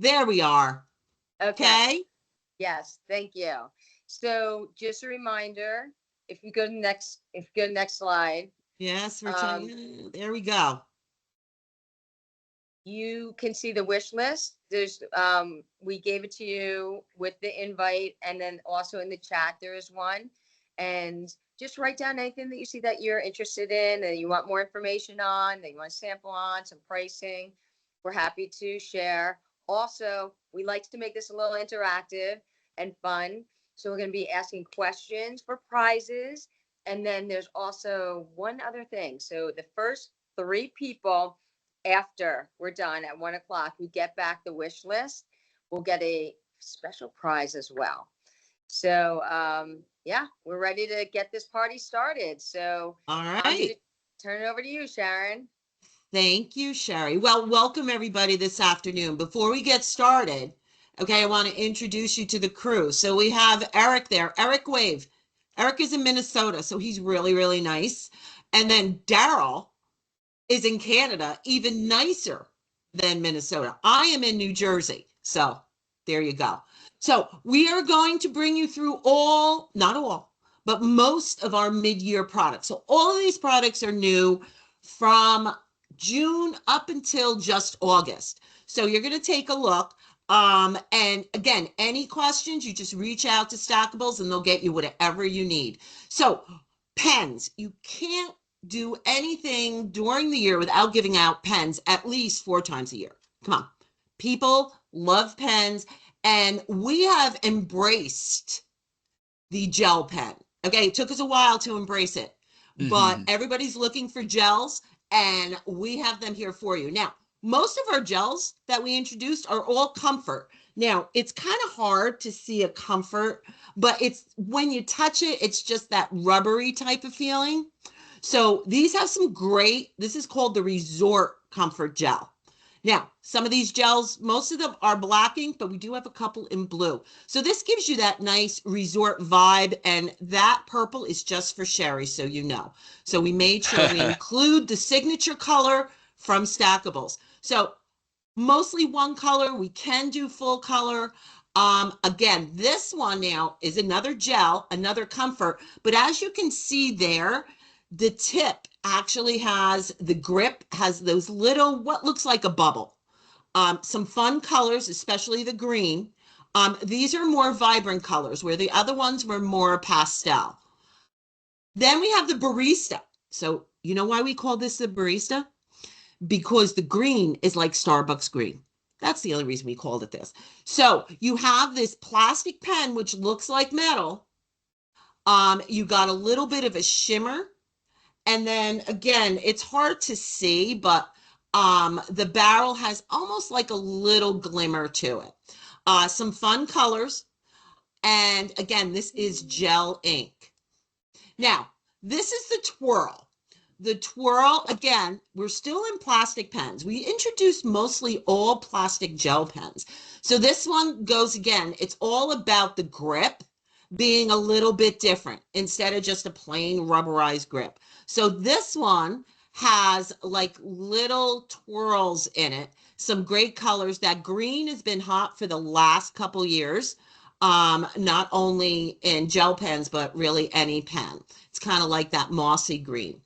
There we are. Okay. Okay. Yes. Thank you. So just a reminder, if you go to next slide, Yes, we're um, trying. There we go. you can see the wish list. We gave it to you with the invite, and then also in the chat there is one. And just write down anything that you see that you're interested in and you want more information on, that you want to sample on, some pricing. We're happy to share. Also, we like to make this a little interactive and fun. So we're going to be asking questions for prizes. And then there's also one other thing. So the first three people after we're done at 1 o'clock, we get back the wish list. We'll get a special prize as well. So, yeah, we're ready to get this party started. So All I'm going right. to turn it over to you, Sharon. Thank you, Sherry. Well, welcome everybody this afternoon. Before we get started, okay, I want to introduce you to the crew. So we have Eric there. Eric Wave. Eric is in Minnesota, so he's really, really nice. And then Daryl is in Canada, even nicer than Minnesota. I am in New Jersey. So there you go. So we are going to bring you through not all, but most of our mid-year products. So all of these products are new from June up until just August. So you're going to take a look. And again, any questions, you just reach out to Stackables and they'll get you whatever you need. So pens, you can't do anything during the year without giving out pens at least 4 times a year. Come on. People love pens, and we have embraced the gel pen. Okay, it took us a while to embrace it, but everybody's looking for gels, and we have them here for you. Now, most of our gels that we introduced are all comfort. Now, it's kind of hard to see a comfort, but it's when you touch it, it's just that rubbery type of feeling. So these have some great, this is called the Resort Comfort Gel. Now, some of these gels, most of them are black ink, but we do have a couple in blue. So this gives you that nice resort vibe, and that purple is just for Sherry, so you know. So we made sure we include the signature color from Stackables. So mostly one color. We can do full color. Again, this one now is another gel, another comfort, but as you can see there, the tip actually has the grip, has those little, what looks like a bubble. Some fun colors, especially the green. These are more vibrant colors, where the other ones were more pastel. Then we have the barista. So you know why we call this the barista? Because the green is like Starbucks green. That's the only reason we called it this. So you have this plastic pen, which looks like metal. You got a little bit of a shimmer. And then again, it's hard to see, but the barrel has almost like a little glimmer to it. Some fun colors. And again, this is gel ink. Now, this is the twirl. The twirl, again, we're still in plastic pens. We introduced mostly all plastic gel pens. So this one goes again, it's all about the grip being a little bit different instead of just a plain rubberized grip. So this one has like little twirls in it, some great colors. That green has been hot for the last couple years, not only in gel pens, but really any pen. It's kind of like that mossy green.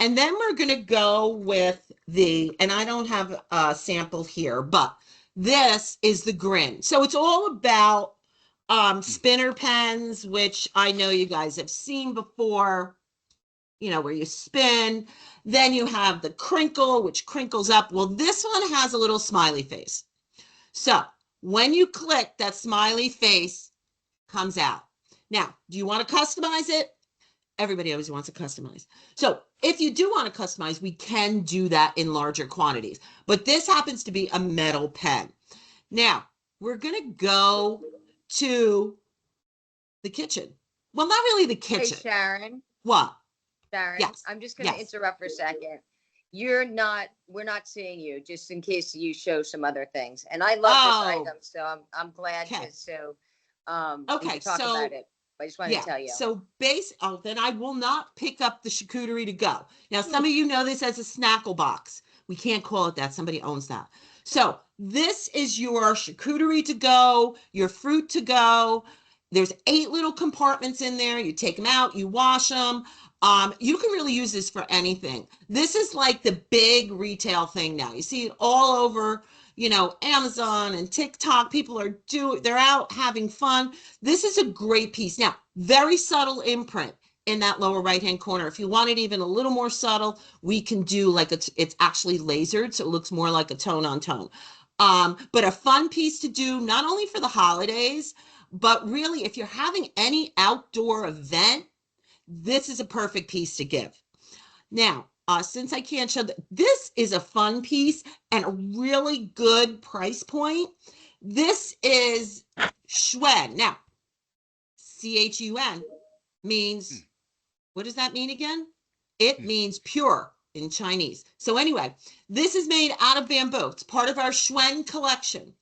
And then we're going to go with and I don't have a sample here, but this is the Grin. So it's all about spinner pens, which I know you guys have seen before, where you spin. Then you have the crinkle, which crinkles up. Well, this one has a little smiley face. So when you click, that smiley face comes out. Now, do you want to customize it? Everybody always wants to customize. So if you do want to customize, we can do that in larger quantities. But this happens to be a metal pen. Now, we're going to go to the kitchen. Well, not really the Hey, kitchen. Sharon. What? Sharon, Yes. I'm just going to Yes. interrupt for a second. We're not seeing you, just in case you show some other things. And I love this item, so I'm glad Okay. we Okay. can talk about it. But I just wanted to Yeah. tell you. So then I will not pick up the charcuterie to go. Now, some of you know this as a snackle box. We can't call it that. Somebody owns that. So this is your charcuterie to go, your fruit to go. There's 8 little compartments in there. You take them out, you wash them. You can really use this for anything. This is like the big retail thing now. You see it all over, Amazon and TikTok. People they're out having fun. This is a great piece. Now, very subtle imprint in that lower right-hand corner. If you want it even a little more subtle, we can do like it's actually lasered, so it looks more like a tone on tone. But a fun piece to do, not only for the holidays, but really if you're having any outdoor event, this is a perfect piece to give. Now, since I can't show this is a fun piece and a really good price point. This is Chuen. Now, CHUN means, what does that mean again? It means pure in Chinese. So anyway, this is made out of bamboo. It's part of our Chuen collection.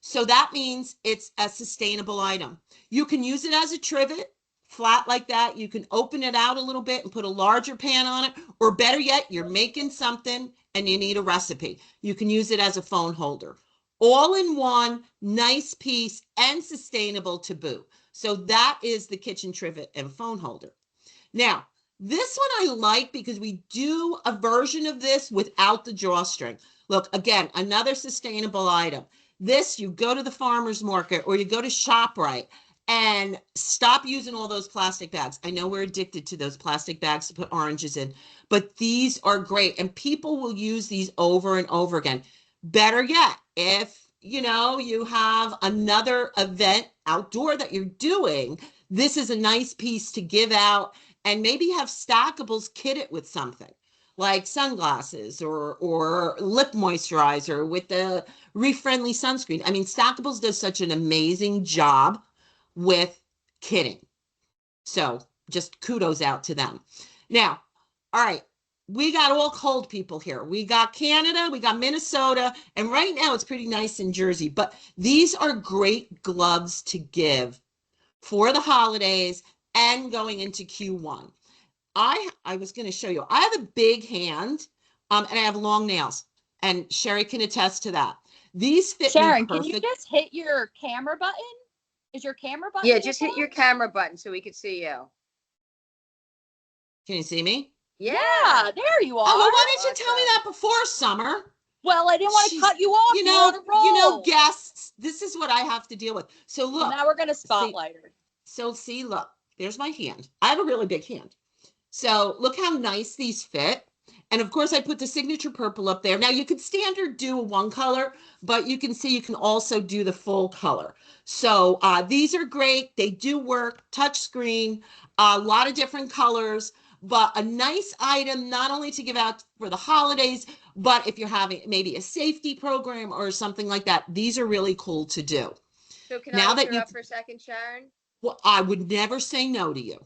So that means it's a sustainable item. You can use it as a trivet, flat like that. You can open it out a little bit and put a larger pan on it, or better yet, you're making something and you need a recipe. You can use it as a phone holder. All in one, nice piece and sustainable to boot. So that is the kitchen trivet and phone holder. Now, this one I like because we do a version of this without the drawstring. Look, again, another sustainable item. This, you go to the farmer's market or you go to ShopRite and stop using all those plastic bags. I know we're addicted to those plastic bags to put oranges in, but these are great and people will use these over and over again. Better yet, if you have another event outdoor that you're doing, this is a nice piece to give out and maybe have stackables kitted with something like sunglasses or lip moisturizer with the reef friendly sunscreen. I mean, Stackables does such an amazing job with kitting. So just kudos out to them. Now, all right, we got all cold people here. We got Canada, we got Minnesota, and right now it's pretty nice in Jersey, but these are great gloves to give for the holidays and going into Q1. I was going to show you, I have a big hand and I have long nails, and Sherry can attest to that. These fit Sharon, me perfect. can you just hit your camera button? Is your camera button? Yeah, just hit your camera button so we can see you. Can you see me? Yeah, there you are. Oh, well, why didn't you tell me that before, Summer? Well, I didn't want to cut you off. Guests, this is what I have to deal with. So look. Well, now we're going to spotlight her. So see, look, there's my hand. I have a really big hand. So look how nice these fit. And of course I put the signature purple up there. Now you could standard do a one color, but you can see you can also do the full color. So these are great. They do work, touch screen, a lot of different colors, but a nice item, not only to give out for the holidays, but if you're having maybe a safety program or something like that, these are really cool to do. So can I interrupt for a second, Sharon? Well, I would never say no to you.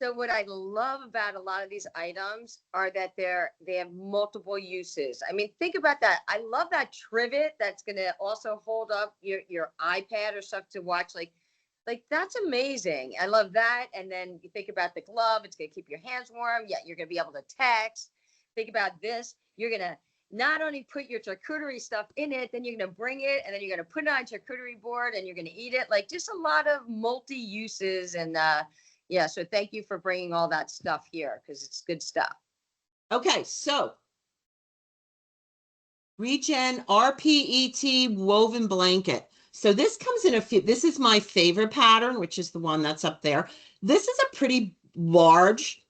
So what I love about a lot of these items are that they have multiple uses. I mean, think about that. I love that trivet that's going to also hold up your iPad or stuff to watch. Like that's amazing. I love that. And then you think about the glove. It's going to keep your hands warm. Yeah, you're going to be able to text. Think about this. You're going to not only put your charcuterie stuff in it, then you're going to bring it and then you're going to put it on charcuterie board and you're going to eat it. Like just a lot of multi-uses and yeah, so thank you for bringing all that stuff here because it's good stuff. Okay, so Regen RPET woven blanket. So this comes in this is my favorite pattern, which is the one that's up there. This is a pretty large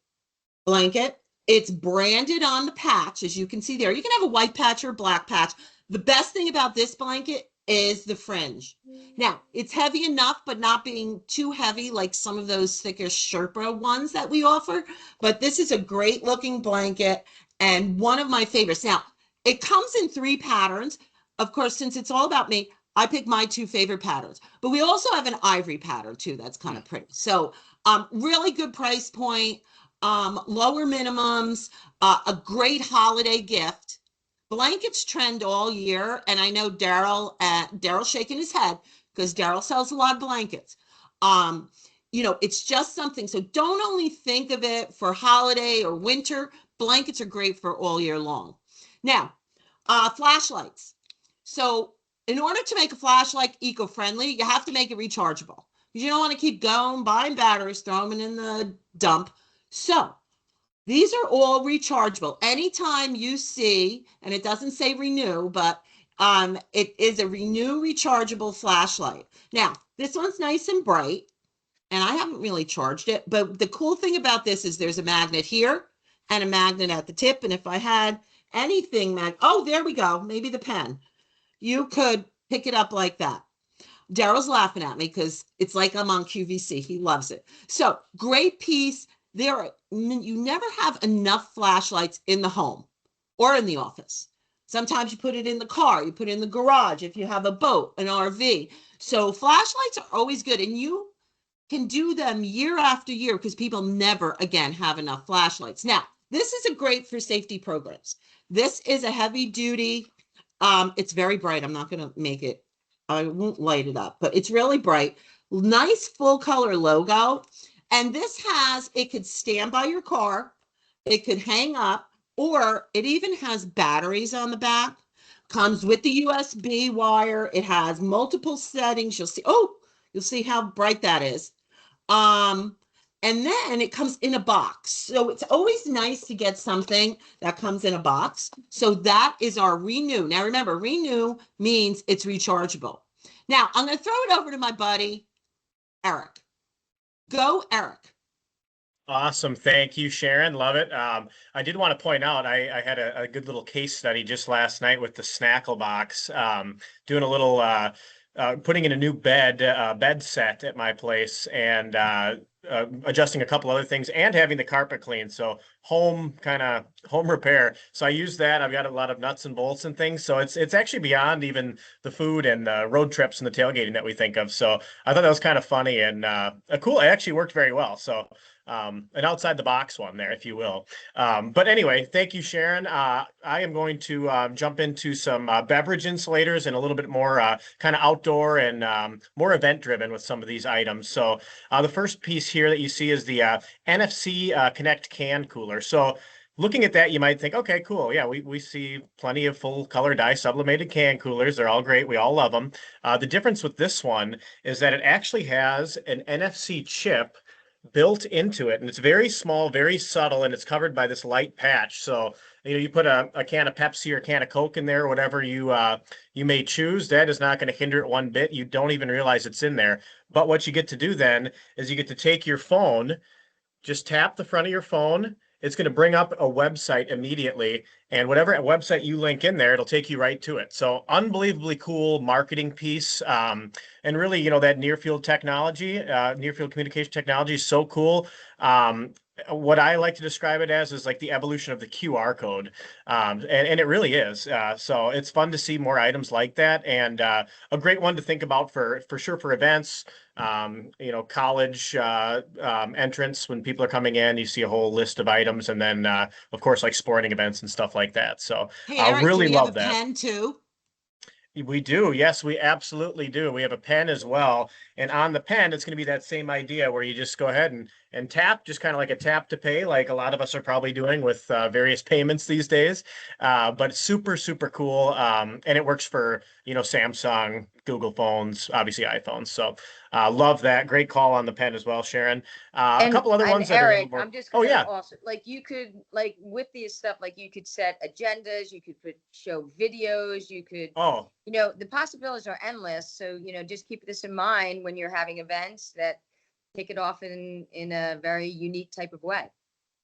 blanket. It's branded on the patch, as you can see there. You can have a white patch or a black patch. The best thing about this blanket is the fringe. Now, it's heavy enough, but not being too heavy like some of those thicker Sherpa ones that we offer. But this is a great looking blanket and one of my favorites. Now, it comes in 3 patterns. Of course, since it's all about me, I pick my 2 favorite patterns. But we also have an ivory pattern too that's kind of pretty. So really good price point, lower minimums, a great holiday gift. Blankets trend all year, and I know Daryl's shaking his head because Daryl sells a lot of blankets. It's just something. So don't only think of it for holiday or winter. Blankets are great for all year long. Now, flashlights. So in order to make a flashlight eco-friendly, you have to make it rechargeable. You don't want to keep going, buying batteries, throw them in the dump. So these are all rechargeable. Anytime you see, and it doesn't say renew, but it is a renew rechargeable flashlight. Now, this one's nice and bright, and I haven't really charged it, but the cool thing about this is there's a magnet here and a magnet at the tip. And if I had anything, oh, there we go. Maybe the pen. You could pick it up like that. Daryl's laughing at me because it's like I'm on QVC. He loves it. So great piece. You never have enough flashlights in the home or in the office. Sometimes you put it in the car, you put it in the garage if you have a boat, an RV. So flashlights are always good, and you can do them year after year because people never again have enough flashlights. Now, this is a great for safety programs. This is a heavy duty. It's very bright. I'm not going to make it. I won't light it up, but it's really bright. Nice full color logo. And this it could stand by your car. It could hang up, or it even has batteries on the back. Comes with the USB wire. It has multiple settings. You'll see how bright that is. And then it comes in a box. So it's always nice to get something that comes in a box. So that is our Renew. Now remember, Renew means it's rechargeable. Now I'm going to throw it over to my buddy, Eric. Go, Eric. Awesome. Thank you, Sharon. Love it. I did want to point out, I had a good little case study just last night with the Snackle box, doing a little, putting in a new bed set at my place, and adjusting a couple other things and having the carpet cleaned. So home repair. So I use that. I've got a lot of nuts and bolts and things. So it's actually beyond even the food and the road trips and the tailgating that we think of. So I thought that was kind of funny and cool. It actually worked very well. So an outside the box one there, if you will. But anyway, thank you, Sharon. I am going to jump into some beverage insulators and a little bit more kind of outdoor and more event driven with some of these items. So the first piece here that you see is the NFC Connect can cooler. So looking at that, you might think, okay, cool. Yeah, we see plenty of full color dye sublimated can coolers. They're all great. We all love them. The difference with this one is that it actually has an NFC chip built into it, and it's very small, very subtle, and it's covered by this light patch. So you put a can of Pepsi or a can of Coke in there, or whatever you may choose, that is not going to hinder it one bit. You don't even realize it's in there. But what you get to do then is you get to take your phone, just tap the front of your phone. It's going to bring up a website immediately, and whatever website you link in there, it'll take you right to it. So unbelievably cool marketing piece. And really, that near field technology, near field communication technology is so cool. What I like to describe it as is like the evolution of the QR code. And it really is. So it's fun to see more items like that, and a great one to think about for sure for events. College entrance, when people are coming in, you see a whole list of items, and then of course like sporting events and stuff like that. So Hey, Eric, really do we love have a that. pen too? We do. Yes, we absolutely do. We have a pen as well. And on the pen, it's going to be that same idea where you just go ahead and tap, just kind of like a tap to pay, like a lot of us are probably doing with various payments these days. But super, super cool. And it works for, Samsung, Google phones, obviously iPhones. So love that. Great call on the pen as well, Sharon. A couple other ones that are a Eric, little more... I'm just Oh, gonna yeah. also, you could, with these stuff, you could set agendas, you could show videos, you could, Oh, the possibilities are endless. So, just keep this in mind when you're having events that kick it off in a very unique type of way.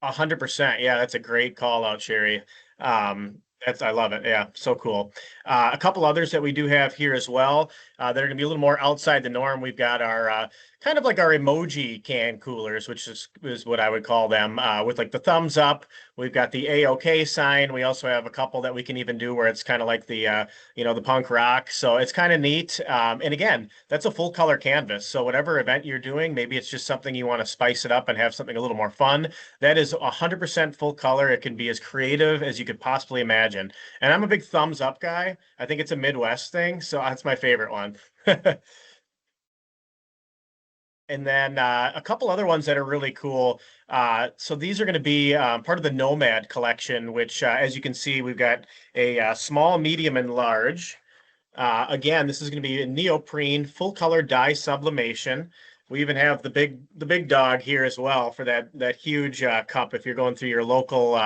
100%. Yeah, that's a great call out, Sherry. I love it. Yeah, so cool. A couple others that we do have here as well that are going to be a little more outside the norm. We've got our kind of like our emoji can coolers, which is what I would call them, with like the thumbs up. We've got the A-OK sign. We also have a couple that we can even do where it's kind of like the the punk rock. So it's kind of neat. And again, that's a full color canvas. So whatever event you're doing, maybe it's just something you want to spice it up and have something a little more fun. That is 100% full color. It can be as creative as you could possibly imagine. And I'm a big thumbs up guy. I think it's a Midwest thing. So that's my favorite one. And then a couple other ones that are really cool. So these are going to be part of the Nomad collection, which, as you can see, we've got a small, medium, and large. Again, this is going to be in neoprene, full color dye sublimation. We even have the big dog here as well for that huge cup. If you're going through your local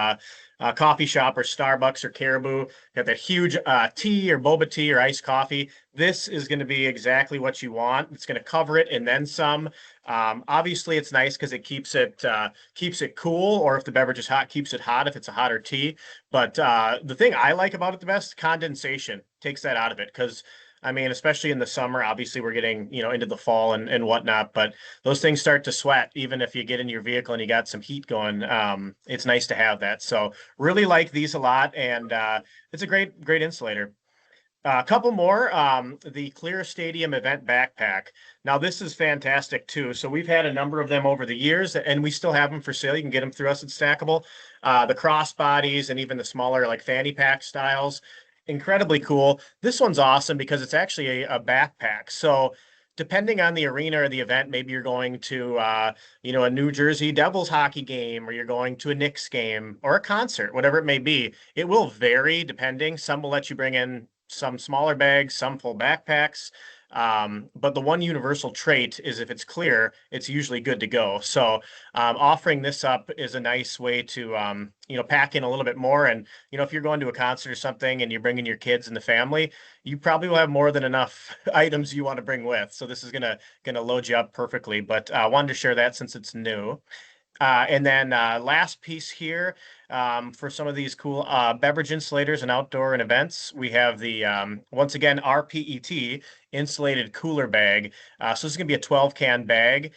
coffee shop or Starbucks or Caribou, have that huge tea or boba tea or iced coffee. This is going to be exactly what you want. It's going to cover it and then some. Obviously, it's nice because it keeps it cool, or if the beverage is hot, keeps it hot if it's a hotter tea. But the thing I like about it the best, condensation takes that out of it because I mean, especially in the summer, obviously we're getting, into the fall and whatnot, but those things start to sweat even if you get in your vehicle and you got some heat going. It's nice to have that. So really like these a lot, and it's a great insulator. A couple more, the Clear Stadium event backpack. Now this is fantastic too. So we've had a number of them over the years, and we still have them for sale. You can get them through us at Stackable. The crossbodies and even the smaller like fanny pack styles, incredibly cool. This one's awesome because it's actually a backpack. So depending on the arena or the event, maybe you're going to, a New Jersey Devils hockey game, or you're going to a Knicks game or a concert, whatever it may be. It will vary depending. Some will let you bring in some smaller bags, some full backpacks. But the one universal trait is if it's clear, it's usually good to go. So offering this up is a nice way to, pack in a little bit more. And, if you're going to a concert or something and you're bringing your kids and the family, you probably will have more than enough items you want to bring with. So this is gonna load you up perfectly. But I wanted to share that since it's new. And then last piece here, for some of these cool beverage insulators and outdoor and events, we have the, once again, RPET insulated cooler bag. So this is going to be a 12-can bag.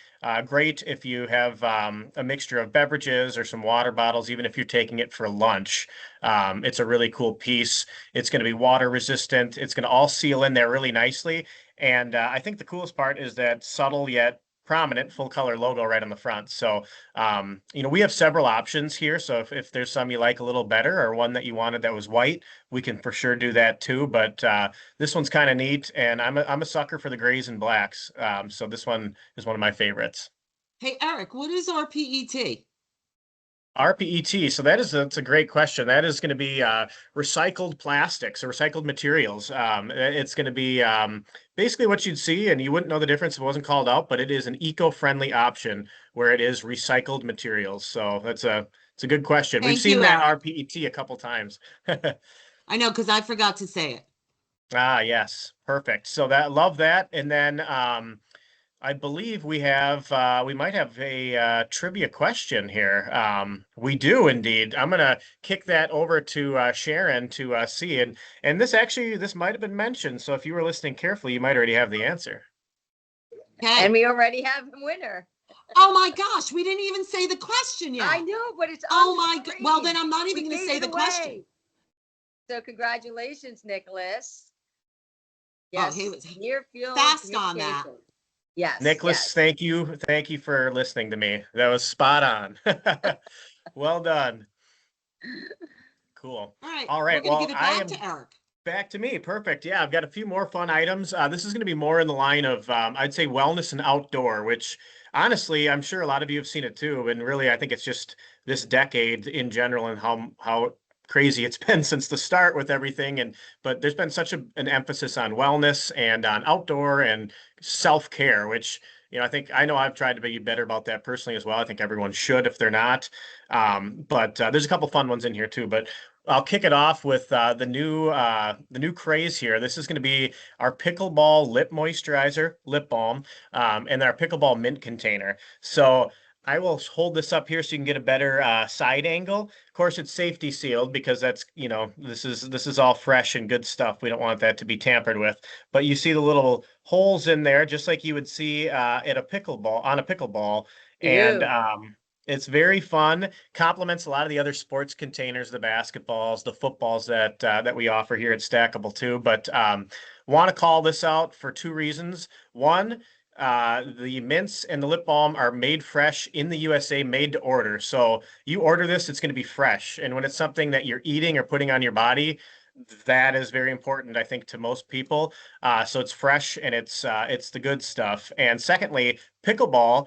Great if you have a mixture of beverages or some water bottles, even if you're taking it for lunch. It's a really cool piece. It's going to be water resistant. It's going to all seal in there really nicely. And I think the coolest part is that subtle yet prominent full color logo right on the front. So, we have several options here. So if there's some you like a little better, or one that you wanted that was white, we can for sure do that too. But this one's kind of neat, and I'm a sucker for the grays and blacks. So this one is one of my favorites. Hey, Eric, what is RPET? RPET. So that's a great question. That is going to be recycled plastics or recycled materials. It's going to be basically what you'd see, and you wouldn't know the difference if it wasn't called out, but it is an eco-friendly option where it is recycled materials. So it's a good question. We've Thank seen you, that Eric. RPET a couple times. I know, because I forgot to say it. Ah, yes. Perfect. So love that. And then I believe we might have a trivia question here. We do indeed. I'm gonna kick that over to Sharon to see, and this might have been mentioned. So if you were listening carefully, you might already have the answer. Okay. And we already have the winner. Oh my gosh, we didn't even say the question yet. I know, but it's Oh on the my god. Well, screen. then I'm not even We going to gave say it the question. away. So congratulations, Nicholas. Oh, Yes, he was near field fast on that. communication. Yes, Nicholas, yes. thank you for listening to me. That was spot on. Well done. Cool. All right. All right. We're going to Well, give it I back am to Eric. back to me. Perfect. Yeah, I've got a few more fun items. This is going to be more in the line of, I'd say, wellness and outdoor, which honestly, I'm sure a lot of you have seen it too. And really, I think it's just this decade in general and how crazy it's been since the start with everything. But there's been such an emphasis on wellness and on outdoor and self-care, which, I know I've tried to be better about that personally as well. I think everyone should if they're not. But there's a couple fun ones in here too. But I'll kick it off with the new craze here. This is going to be our pickleball lip moisturizer, lip balm, and our pickleball mint container. So I will hold this up here so you can get a better side angle. Of course, it's safety sealed because that's, this is all fresh and good stuff. We don't want that to be tampered with. But you see the little holes in there, just like you would see on a pickleball. And it's very fun. Complements a lot of the other sports containers, the basketballs, the footballs that we offer here at Stackable too. But want to call this out for two reasons. One, the mints and the lip balm are made fresh in the USA, made to order. So you order this, it's going to be fresh. And when it's something that you're eating or putting on your body, that is very important, I think, to most people. So it's fresh and it's the good stuff. And secondly, pickleball.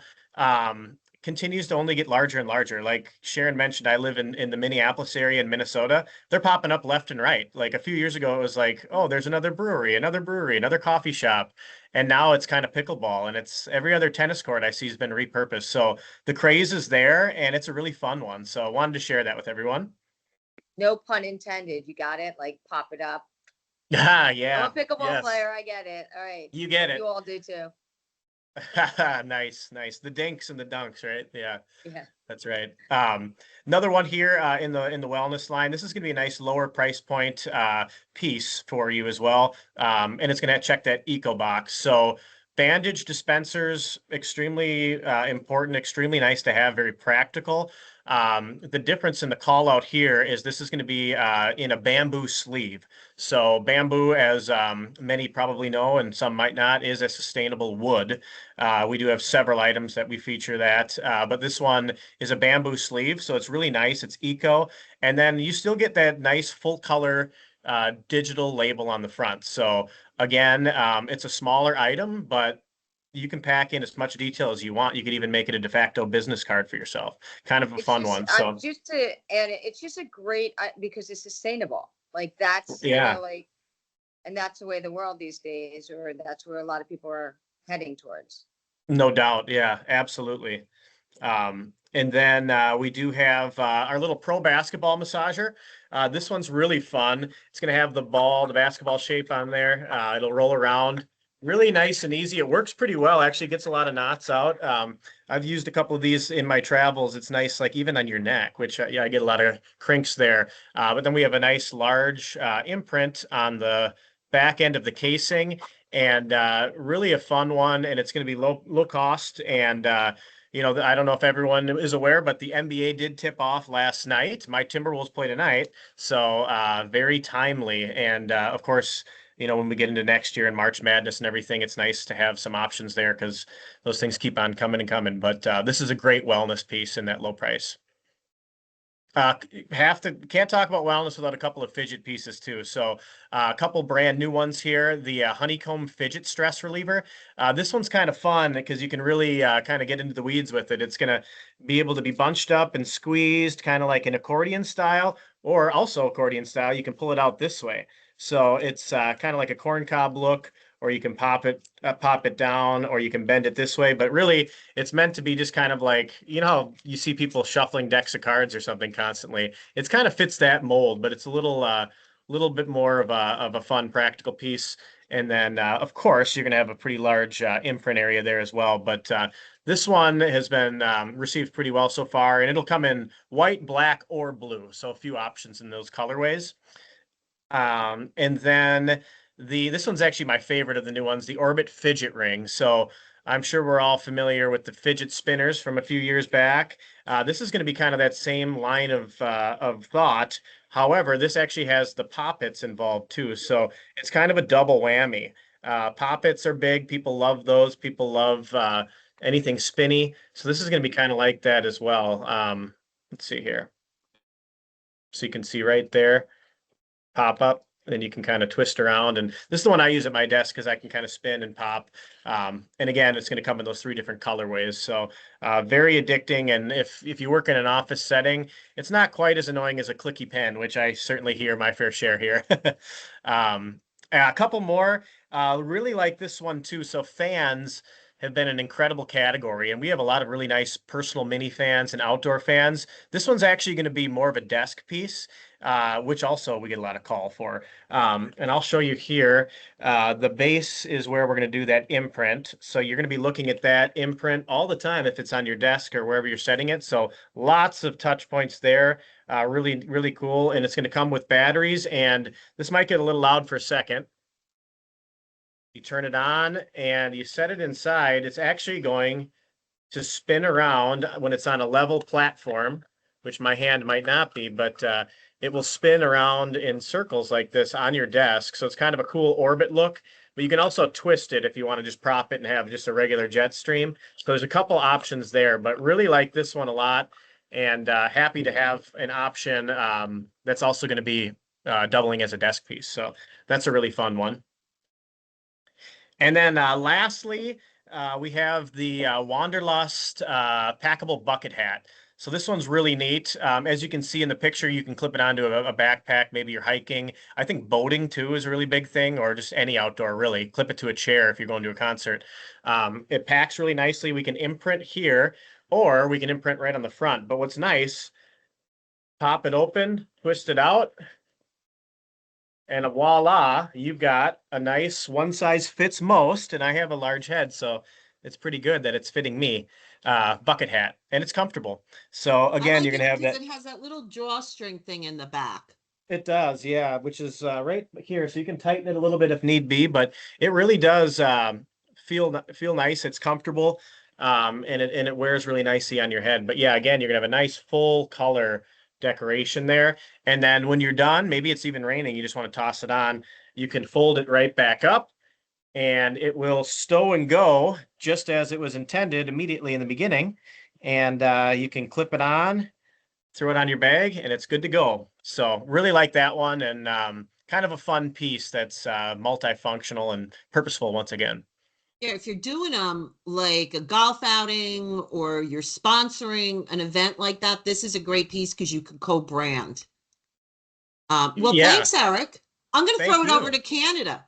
continues to only get larger and larger. Like Sharon mentioned, I live in the Minneapolis area in Minnesota. They're popping up left and right. Like a few years ago, it was like, oh, there's another brewery, another coffee shop. And now it's kind of pickleball, and it's every other tennis court I see has been repurposed. So the craze is there, and it's a really fun one. So I wanted to share that with everyone. No pun intended. You got it? Like pop it up. Ah, I'm yeah. a pickleball Yes. player. I get it. All right. You get it. You all do too. Nice, nice. The dinks and the dunks, right? Yeah. Yeah. That's right. Another one here in the wellness line. This is going to be a nice lower price point piece for you as well, and it's going to check that eco box. So bandage dispensers, extremely important, extremely nice to have, very practical. The difference in the call out here is this is going to be in a bamboo sleeve. So bamboo, as many probably know and some might not, is a sustainable wood. We do have several items that we feature that, but this one is a bamboo sleeve, so it's really nice. It's eco, and then you still get that nice full color digital label on the front. So again, it's a smaller item, but you can pack in as much detail as you want. You could even make it a de facto business card for yourself. Kind of a fun one. So just to add it, it's just a great because it's sustainable. Like that's yeah, like, and that's the way the world these days, or that's where a lot of people are heading towards. no doubt. Yeah, absolutely. And then we do have our little pro basketball massager. This one's really fun. It's going to have the ball, the basketball shape on there. It'll roll around. Really nice and easy. It works pretty well. Actually gets a lot of knots out. I've used a couple of these in my travels. It's nice, like even on your neck, which yeah, I get a lot of crinks there. But then we have a nice large imprint on the back end of the casing, and really a fun one. And it's going to be low cost. And you know, I don't know if everyone is aware, but the NBA did tip off last night. My Timberwolves play tonight, so very timely. And of course, you know, when we get into next year and March Madness and everything, it's nice to have some options there because those things keep on coming and coming. But this is a great wellness piece in that low price. Can't talk about wellness without a couple of fidget pieces too. So a couple brand new ones here. The honeycomb fidget stress reliever. This one's kind of fun because you can really kind of get into the weeds with it. It's going to be able to be bunched up and squeezed, kind of like an accordion style, or also accordion style. You can pull it out this way. So it's kind of like a corn cob look, or you can pop it down, or you can bend it this way. But really, it's meant to be just kind of like, you know, how you see people shuffling decks of cards or something constantly. It's kind of fits that mold, but it's a little bit more of a fun practical piece. And then, of course, you're going to have a pretty large imprint area there as well. But this one has been received pretty well so far, and it'll come in white, black, or blue. So a few options in those colorways. And then this one's actually my favorite of the new ones, the Orbit Fidget Ring. So I'm sure we're all familiar with the fidget spinners from a few years back. This is going to be kind of that same line of thought. However, this actually has the poppets involved too. So it's kind of a double whammy. Poppets are big. People love those. People love anything spinny. So this is going to be kind of like that as well. Let's see here. So you can see right there. Pop up, and then you can kind of twist around. And this is the one I use at my desk because I can kind of spin and pop. And again, it's going to come in those 3 different colorways. So very addicting. And if you work in an office setting, it's not quite as annoying as a clicky pen, which I certainly hear my fair share here. A couple more. Really like this one too. So fans have been an incredible category, and we have a lot of really nice personal mini fans and outdoor fans. This one's actually going to be more of a desk piece, which also we get a lot of call for. And I'll show you here. The base is where we're going to do that imprint. So you're going to be looking at that imprint all the time if it's on your desk or wherever you're setting it. So lots of touch points there. Really, really cool. And it's going to come with batteries. And this might get a little loud for a second. You turn it on and you set it inside. It's actually going to spin around when it's on a level platform, which my hand might not be, but it will spin around in circles like this on your desk. So it's kind of a cool orbit look, but you can also twist it if you want to just prop it and have just a regular jet stream. So there's a couple options there, but really like this one a lot, and happy to have an option that's also going to be doubling as a desk piece. So that's a really fun one. And then lastly, we have the Wanderlust packable bucket hat. So this one's really neat. As you can see in the picture, you can clip it onto a backpack. Maybe you're hiking. I think boating too is a really big thing, or just any outdoor really. Clip it to a chair if you're going to a concert. It packs really nicely. We can imprint here, or we can imprint right on the front. But what's nice, pop it open, twist it out, and voila, you've got a nice one size fits most. And I have a large head, so it's pretty good that it's fitting me. Bucket hat, and it's comfortable. So I again, like you're gonna it have because that. it has that little drawstring thing in the back. It does, yeah, which is right here, so you can tighten it a little bit if need be, but it really does feel nice. It's comfortable, and it wears really nicely on your head. But yeah, again, you're gonna have a nice full color decoration there. And then when you're done, maybe it's even raining, you just want to toss it on. You can fold it right back up, and it will stow and go just as it was intended immediately in the beginning. And you can clip it on, throw it on your bag, and it's good to go. So really like that one, and kind of a fun piece that's multifunctional and purposeful once again. Yeah, if you're doing like a golf outing or you're sponsoring an event like that, this is a great piece because you can co-brand. Well, Yeah. thanks, Eric. I'm gonna Thank throw it you. over to Canada.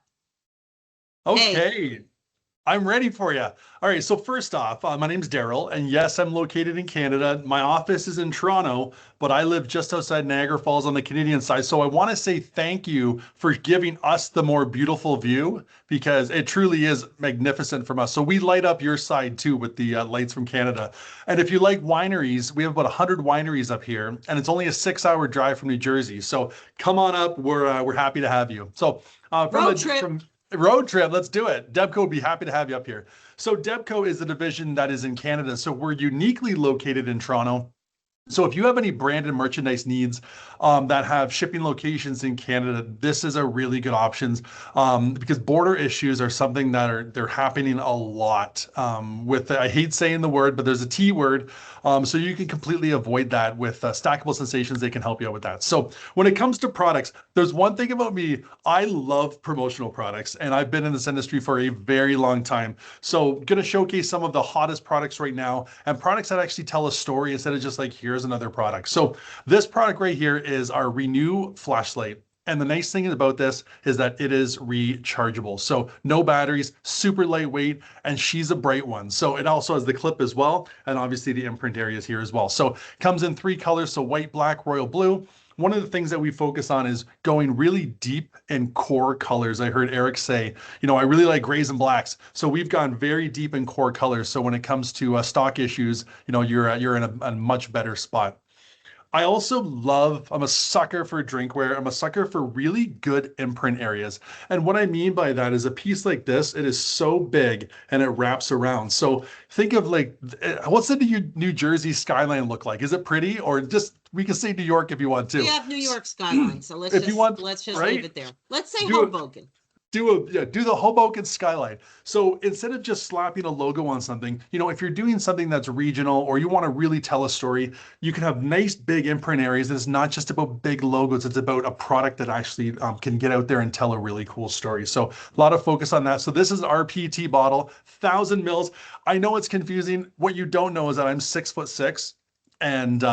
Okay, I'm ready for you. All right, so first off, my name's Daryl, and yes, I'm located in Canada. My office is in Toronto, but I live just outside Niagara Falls on the Canadian side. So I want to say thank you for giving us the more beautiful view, because it truly is magnificent from us. So we light up your side too with the lights from Canada. And if you like wineries, we have about 100 wineries up here, and it's only a 6-hour drive from New Jersey. So come on up. We're happy to have you. So Road trip. Road trip, let's do it. Debco would be happy to have you up here. So Debco is the division that is in Canada. So we're uniquely located in Toronto. So if you have any branded merchandise needs that have shipping locations in Canada, this is a really good option, because border issues are something that they're happening a lot with, I hate saying the word, but there's a T word. So you can completely avoid that with Stackable Sensations. They can help you out with that. So when it comes to products, there's one thing about me. I love promotional products, and I've been in this industry for a very long time. So going to showcase some of the hottest products right now, and products that actually tell a story instead of just like, here's another product. So this product right here is our Renew flashlight. And the nice thing about this is that it is rechargeable. So no batteries, super lightweight, and she's a bright one. So it also has the clip as well. And obviously the imprint area is here as well. So comes in 3 colors. So white, black, royal blue. One of the things that we focus on is going really deep in core colors. I heard Eric say, you know, I really like grays and blacks. So we've gone very deep in core colors. So when it comes to stock issues, you know, you're in a much better spot. I also I'm a sucker for drinkware. I'm a sucker for really good imprint areas. And what I mean by that is a piece like this, it is so big and it wraps around. So think of like, what's the New Jersey skyline look like? Is it pretty, or just, we can say New York if you want to. We have New York skyline, so let's If just you want, let's just right? leave it there. Let's say Do it. Hoboken. Do the Hoboken skyline. So instead of just slapping a logo on something, you know, if you're doing something that's regional or you want to really tell a story, you can have nice big imprint areas. It's not just about big logos. It's about a product that actually can get out there and tell a really cool story. So a lot of focus on that. So this is our PT bottle, 1,000 mils. I know it's confusing. What you don't know is that I'm 6'6", and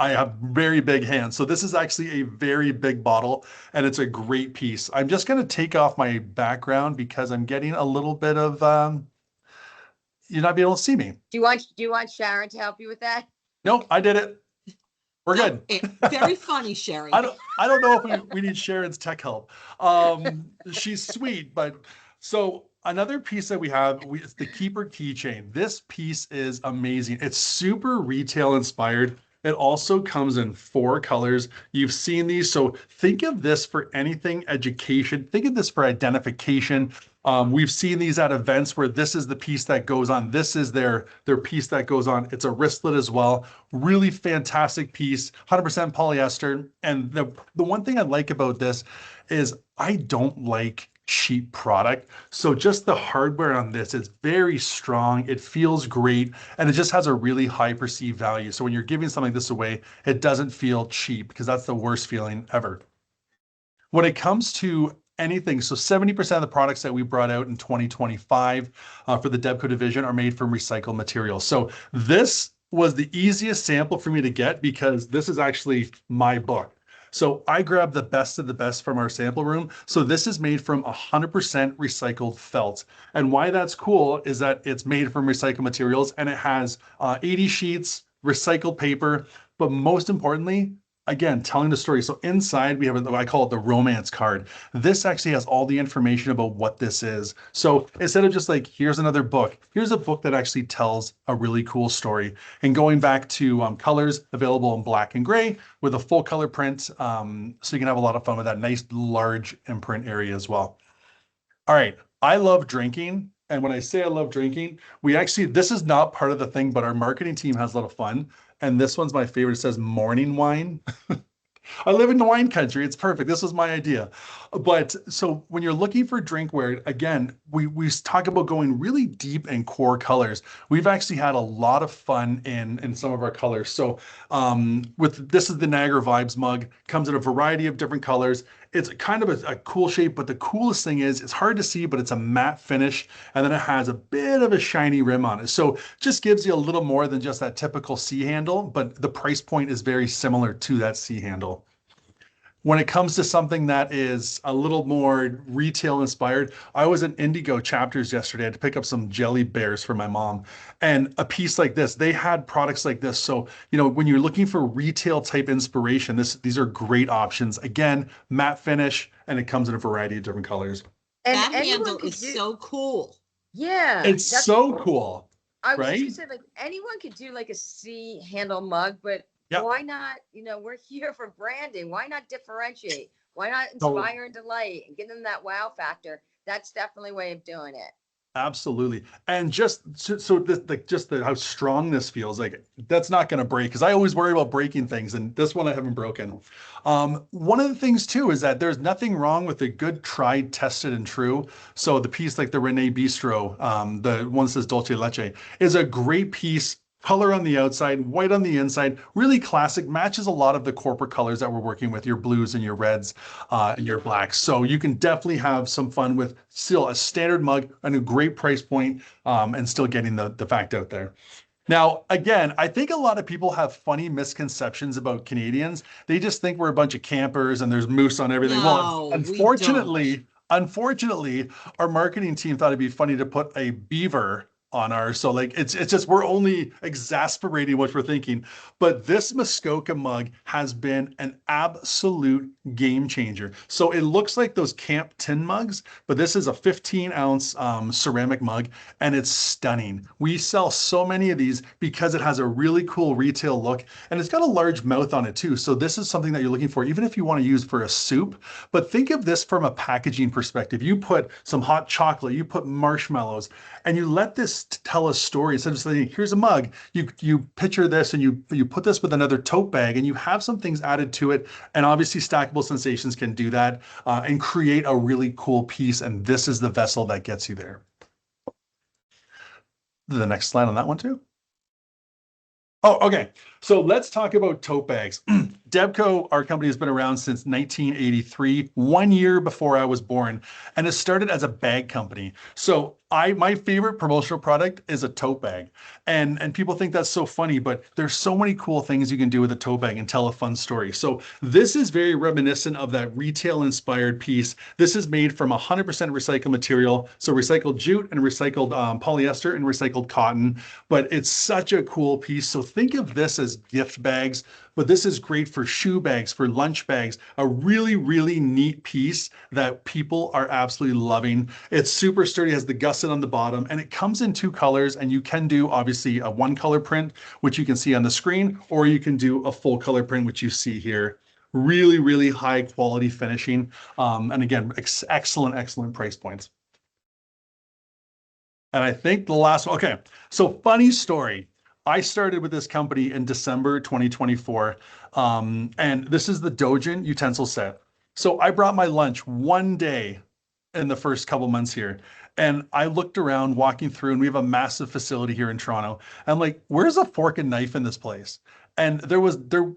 I have very big hands. So this is actually a very big bottle, and it's a great piece. I'm just going to take off my background because I'm getting a little bit of, you're not being able to see me. Do you want Sharon to help you with that? Nope, I did it. We're good. Very funny, Sherry. I don't know if we need Sharon's tech help. She's sweet, but so another piece that we have, it's the Keeper keychain. This piece is amazing. It's super retail inspired. It also comes in 4 colors. You've seen these. So think of this for anything education. Think of this for identification. We've seen these at events where this is the piece that goes on. This is their piece that goes on. It's a wristlet as well. Really fantastic piece, 100% polyester. And the one thing I like about this is I don't like cheap product. So just the hardware on this is very strong. It feels great, and it just has a really high perceived value. So when you're giving something this away, it doesn't feel cheap, because that's the worst feeling ever. When it comes to anything. So 70% of the products that we brought out in 2025 for the Debco division are made from recycled materials. So this was the easiest sample for me to get because this is actually my book. So I grabbed the best of the best from our sample room. So this is made from 100% recycled felt. And why that's cool is that it's made from recycled materials and it has 80 sheets, recycled paper, but most importantly, again, telling the story. So inside we have, I call it the romance card. This actually has all the information about what this is. So instead of just like, here's another book, here's a book that actually tells a really cool story. And going back to colors available in black and gray with a full color print. So you can have a lot of fun with that nice large imprint area as well. All right. I love drinking. And when I say I love drinking, this is not part of the thing, but our marketing team has a lot of fun. And this one's my favorite. It says morning wine. I live in the wine country. It's perfect. This was my idea. But so when you're looking for drinkware, again, we talk about going really deep in core colors. We've actually had a lot of fun in some of our colors. So this is the Niagara Vibes mug. Comes in a variety of different colors. It's kind of a cool shape, but the coolest thing is it's hard to see, but it's a matte finish. And then it has a bit of a shiny rim on it. So just gives you a little more than just that typical C handle, but the price point is very similar to that C handle. When it comes to something that is a little more retail inspired, I was at Indigo Chapters yesterday. I had to pick up some jelly bears for my mom. And a piece like this, they had products like this. So, when you're looking for retail type inspiration, these are great options. Again, matte finish, and it comes in a variety of different colors. And That anyone handle could is do- so cool. Yeah. It's that's- so cool. I was right? just gonna say, like, anyone could do like a C handle mug, but Yep. why not? We're here for branding. Why not differentiate? Why not Totally. inspire and delight and give them that wow factor? That's definitely a way of doing it. Absolutely. And just how strong this feels, like that's not going to break, because I always worry about breaking things, and this one I haven't broken. One of the things too is that there's nothing wrong with a good tried, tested, and true. So the piece like the Rene Bistro, the one that says Dolce Leche, is a great piece. Color on the outside, white on the inside, really classic, matches a lot of the corporate colors that we're working with, your blues and your reds and your blacks. So you can definitely have some fun with still a standard mug and a great price point, and still getting the fact out there. Now, again, I think a lot of people have funny misconceptions about Canadians. They just think we're a bunch of campers and there's moose on everything. No, Well, we unfortunately, our marketing team thought it'd be funny to put a beaver on ours. So like it's just we're only exasperating what we're thinking. But this Muskoka mug has been an absolute game changer. So it looks like those camp tin mugs, but this is a 15-ounce ceramic mug, and it's stunning. We sell so many of these because it has a really cool retail look, and it's got a large mouth on it too. So this is something that you're looking for, even if you want to use for a soup. But think of this from a packaging perspective. You put some hot chocolate, you put marshmallows, and you let this tell a story. Instead of saying, here's a mug, you picture this and you put this with another tote bag, and you have some things added to it. And obviously Stackable Sensations can do that and create a really cool piece. And this is the vessel that gets you there. The next slide on that one too. Oh, okay. So let's talk about tote bags. Debco, our company, has been around since 1983, 1 year before I was born, and it started as a bag company. So my favorite promotional product is a tote bag. And people think that's so funny, but there's so many cool things you can do with a tote bag and tell a fun story. So this is very reminiscent of that retail inspired piece. This is made from 100% recycled material. So recycled jute and recycled polyester and recycled cotton, but it's such a cool piece. So think of this as gift bags, but this is great for shoe bags, for lunch bags, a really, really neat piece that people are absolutely loving. It's super sturdy, has the gusset on the bottom, and it comes in 2 colors, and you can do obviously a 1 color print, which you can see on the screen, or you can do a full color print, which you see here. Really, really high quality finishing. And again, excellent price points. And I think the last one, okay, so funny story. I started with this company in December 2024, and this is the Dojin utensil set. So I brought my lunch one day in the first couple months here, and I looked around walking through, and we have a massive facility here in Toronto. I'm like, where's a fork and knife in this place? And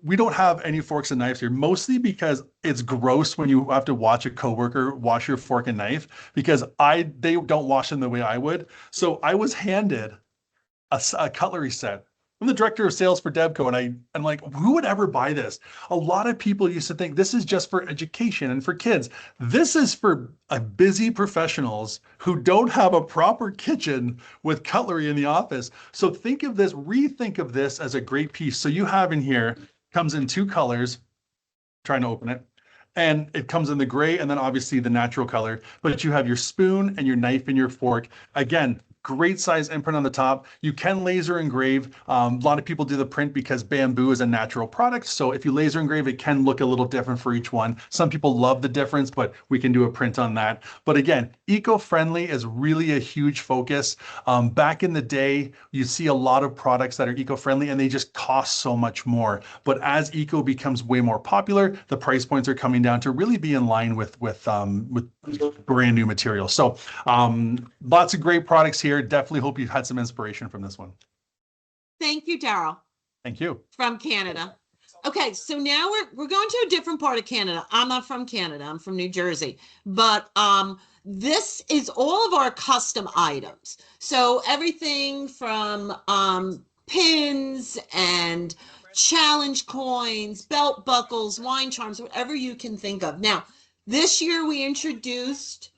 we don't have any forks and knives here, mostly because it's gross when you have to watch a coworker wash your fork and knife, because they don't wash them the way I would. So I was handed a cutlery set. I'm the director of sales for Debco, and I'm like, who would ever buy this? A lot of people used to think this is just for education and for kids. This is for busy professionals who don't have a proper kitchen with cutlery in the office. So rethink of this as a great piece. So you have in here, comes in 2 colors, trying to open it. And it comes in the gray and then obviously the natural color, but you have your spoon and your knife and your fork. Again, great size imprint on the top. You can laser engrave. A lot of people do the print because bamboo is a natural product. So if you laser engrave, it can look a little different for each one. Some people love the difference, but we can do a print on that. But again, eco-friendly is really a huge focus. Back in the day, you see a lot of products that are eco-friendly and they just cost so much more. But as eco becomes way more popular, the price points are coming down to really be in line with brand new materials. So lots of great products here. Definitely hope you've had some inspiration from this one. Thank you, Daryl, Thank you. from Canada. Okay, so now we're going to a different part of Canada. I'm not from Canada, I'm from New Jersey. But this is all of our custom items. So everything from pins and challenge coins, belt buckles, wine charms, whatever you can think of. Now, this year we introduced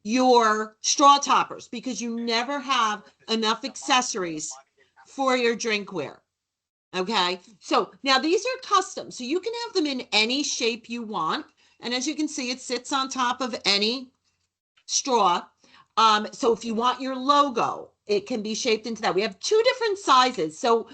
your straw toppers because you never have enough accessories for your drinkware. Okay, so now these are custom, so you can have them in any shape you want. And as you can see, it sits on top of any straw. So if you want your logo, it can be shaped into that. We have 2 different sizes. So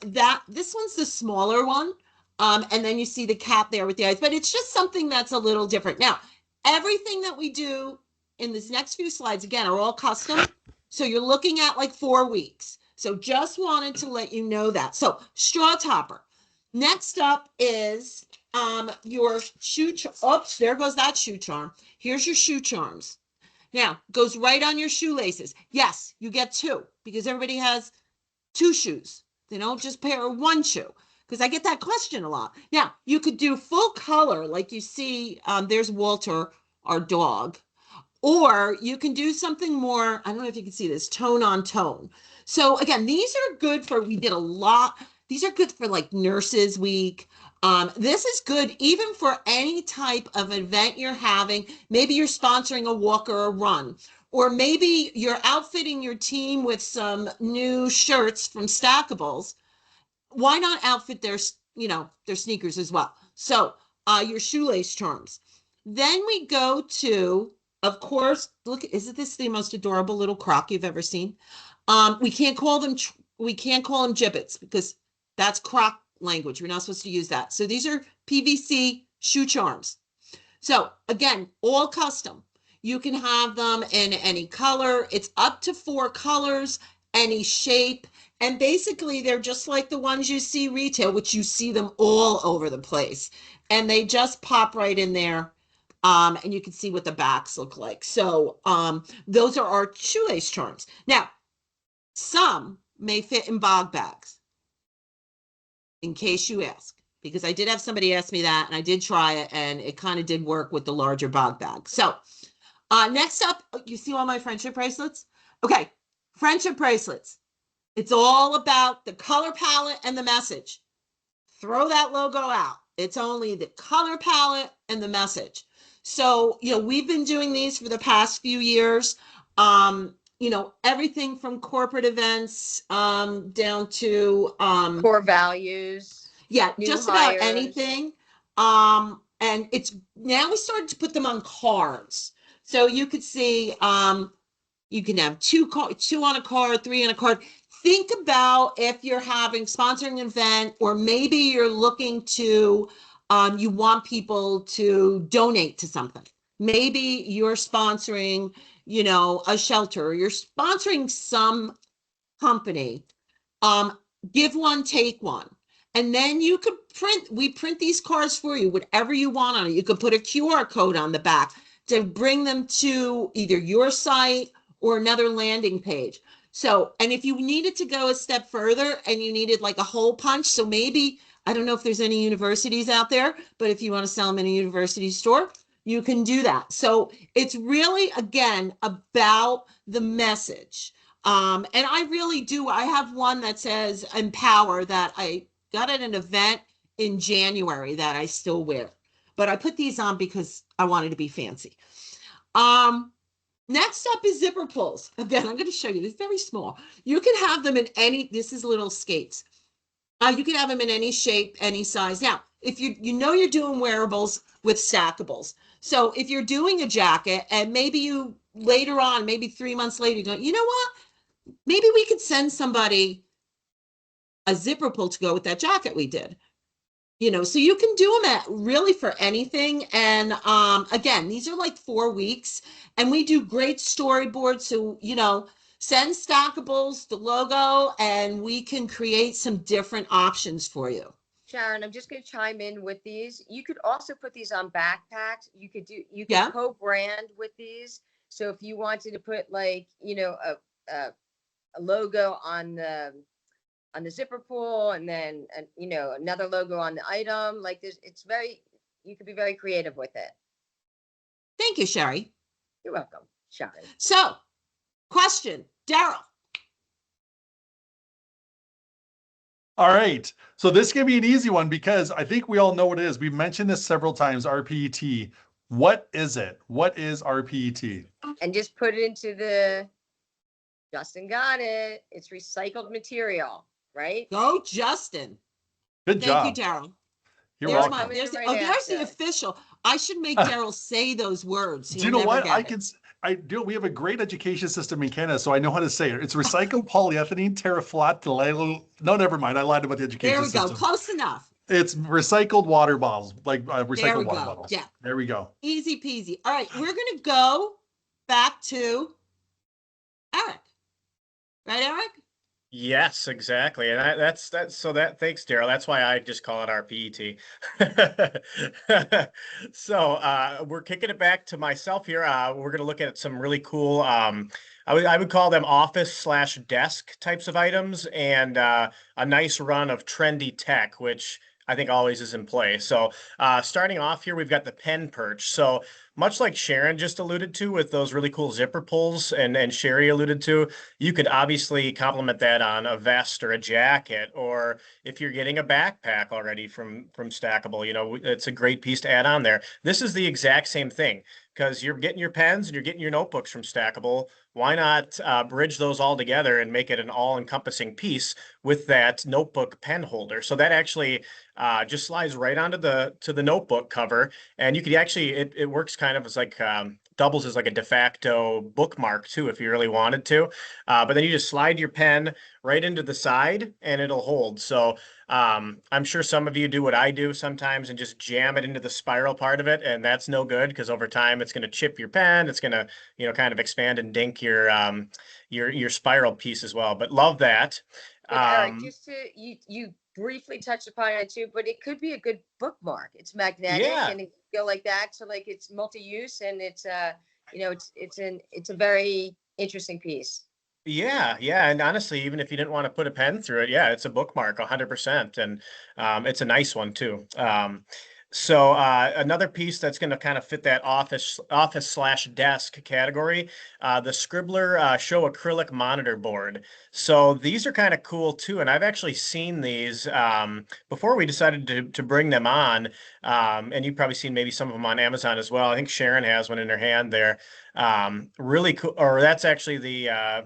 this one's the smaller one. And then you see the cap there with the eyes, but it's just something that's a little different. Now, everything that we do in this next few slides, again, are all custom. So you're looking at like 4 weeks. So just wanted to let you know that. So straw topper. Next up is your shoe. Oops, there goes that shoe charm. Here's your shoe charms. Now, goes right on your shoelaces. Yes, you get 2 because everybody has 2 shoes. They don't just pair 1 shoe, because I get that question a lot. Now, you could do full color like you see. There's Walter, our dog. Or you can do something more, I don't know if you can see this, tone on tone. So again, these are good for, we did a lot. These are good for like Nurses Week. This is good even for any type of event you're having. Maybe you're sponsoring a walk or a run, or maybe you're outfitting your team with some new shirts from Stackables. Why not outfit their sneakers as well? So your shoelace charms. Then we go to, of course, look, isn't this the most adorable little croc you've ever seen? We can't call them gibbets because that's croc language. We're not supposed to use that. So these are PVC shoe charms. So again, all custom. You can have them in any color. It's up to 4 colors, any shape. And basically they're just like the ones you see retail, which you see them all over the place. And they just pop right in there. And you can see what the backs look like. So those are our shoelace charms. Now, some may fit in bog bags, in case you ask, because I did have somebody ask me that, and I did try it, and it kind of did work with the larger bog bag. So next up, you see all my friendship bracelets? Okay, friendship bracelets. It's all about the color palette and the message. Throw that logo out. It's only the color palette and the message. So, we've been doing these for the past few years. Everything from corporate events down to Core values. Yeah, new just hires. about anything. And it's now we started to put them on cards. So you could see you can have 2 on a card, 3 on a card. Think about if you're sponsoring an event, or maybe you're looking to you want people to donate to something. Maybe you're sponsoring, a shelter, or you're sponsoring some company. Give one, take one. And then you could we print these cards for you, whatever you want on it. You could put a QR code on the back to bring them to either your site or another landing page. So, and if you needed to go a step further and you needed like a hole punch, so maybe, I don't know if there's any universities out there, but if you want to sell them in a university store, you can do that. So it's really, again, about the message. And I really do. I have one that says empower that I got at an event in January that I still wear, but I put these on because I wanted to be fancy. Next up is zipper pulls. Again, I'm going to show you. This very small. You can have them in any, this is little skates. You can have them in any shape, any size. Now, if you know you're doing wearables with stackables. So if you're doing a jacket and maybe you later on, maybe 3 months later, you go, you know what? Maybe we could send somebody a zipper pull to go with that jacket we did. You know, so you can do them at really for anything. And again, these are like 4 weeks and we do great storyboards. So, you know, send stackables, the logo, and we can create some different options for you. Sharon, I'm just going to chime in with these. You could also put these on backpacks. You could Yeah. co-brand with these. So if you wanted to put like, you know, a logo on the zipper pull and then, you know, another logo on the item, like this, you could be very creative with it. Thank you, Sherry. You're welcome, Sharon. So, question, Daryl. All right. So this can be an easy one because I think we all know what it is. We've mentioned this several times, RPET. What is it? What is RPET? And just put it into the, Justin got it. It's recycled material, right? Go, Justin. Good job. Thank you, Daryl. You're There's welcome. there's Right there's the after. official. I should make Daryl say those words. Do you know what? I do. We have a great education system in Canada, so I know how to say it. It's recycled polyethylene terephthalate. No, never mind. I lied about the education There we system. go. Close enough. It's recycled water bottles, like recycled water go. bottles. Yeah. There we go. Easy peasy. All right, we're going to go back to Eric. Right, Eric? Yes, exactly. And thanks, Daryl. That's why I just call it RPET. So we're kicking it back to myself here. We're going to look at some really cool, I would call them office/desk types of items and a nice run of trendy tech, which I think always is in play. So starting off here, we've got the pen perch. So much like Sharon just alluded to with those really cool zipper pulls and Sherry alluded to, you could obviously complement that on a vest or a jacket, or if you're getting a backpack already from Stackable, you know, it's a great piece to add on there. This is the exact same thing because you're getting your pens and you're getting your notebooks from Stackable. Why not bridge those all together and make it an all-encompassing piece with that notebook pen holder? So that actually just slides right onto the notebook cover, and you could actually it works kind of as like doubles as like a de facto bookmark too, if you really wanted to. But then you just slide your pen right into the side and it'll hold. So I'm sure some of you do what I do sometimes and just jam it into the spiral part of it, and that's no good because over time it's going to chip your pen. It's going to, you know, kind of expand and dink your spiral piece as well. But love that. But Eric, just to you briefly touched upon it too, but it could be a good bookmark. It's magnetic and it can go like that. So like it's multi-use and it's you know, it's a very interesting piece. Yeah. And honestly, even if you didn't want to put a pen through it, yeah, it's a bookmark 100%. And it's a nice one too. So another piece that's going to kind of fit that office/desk category, the Scribbler Show acrylic monitor board. So these are kind of cool too, and I've actually seen these before we decided to bring them on. And you've probably seen maybe some of them on Amazon as well. I think Sharon has one in her hand there. Really cool. Or that's actually the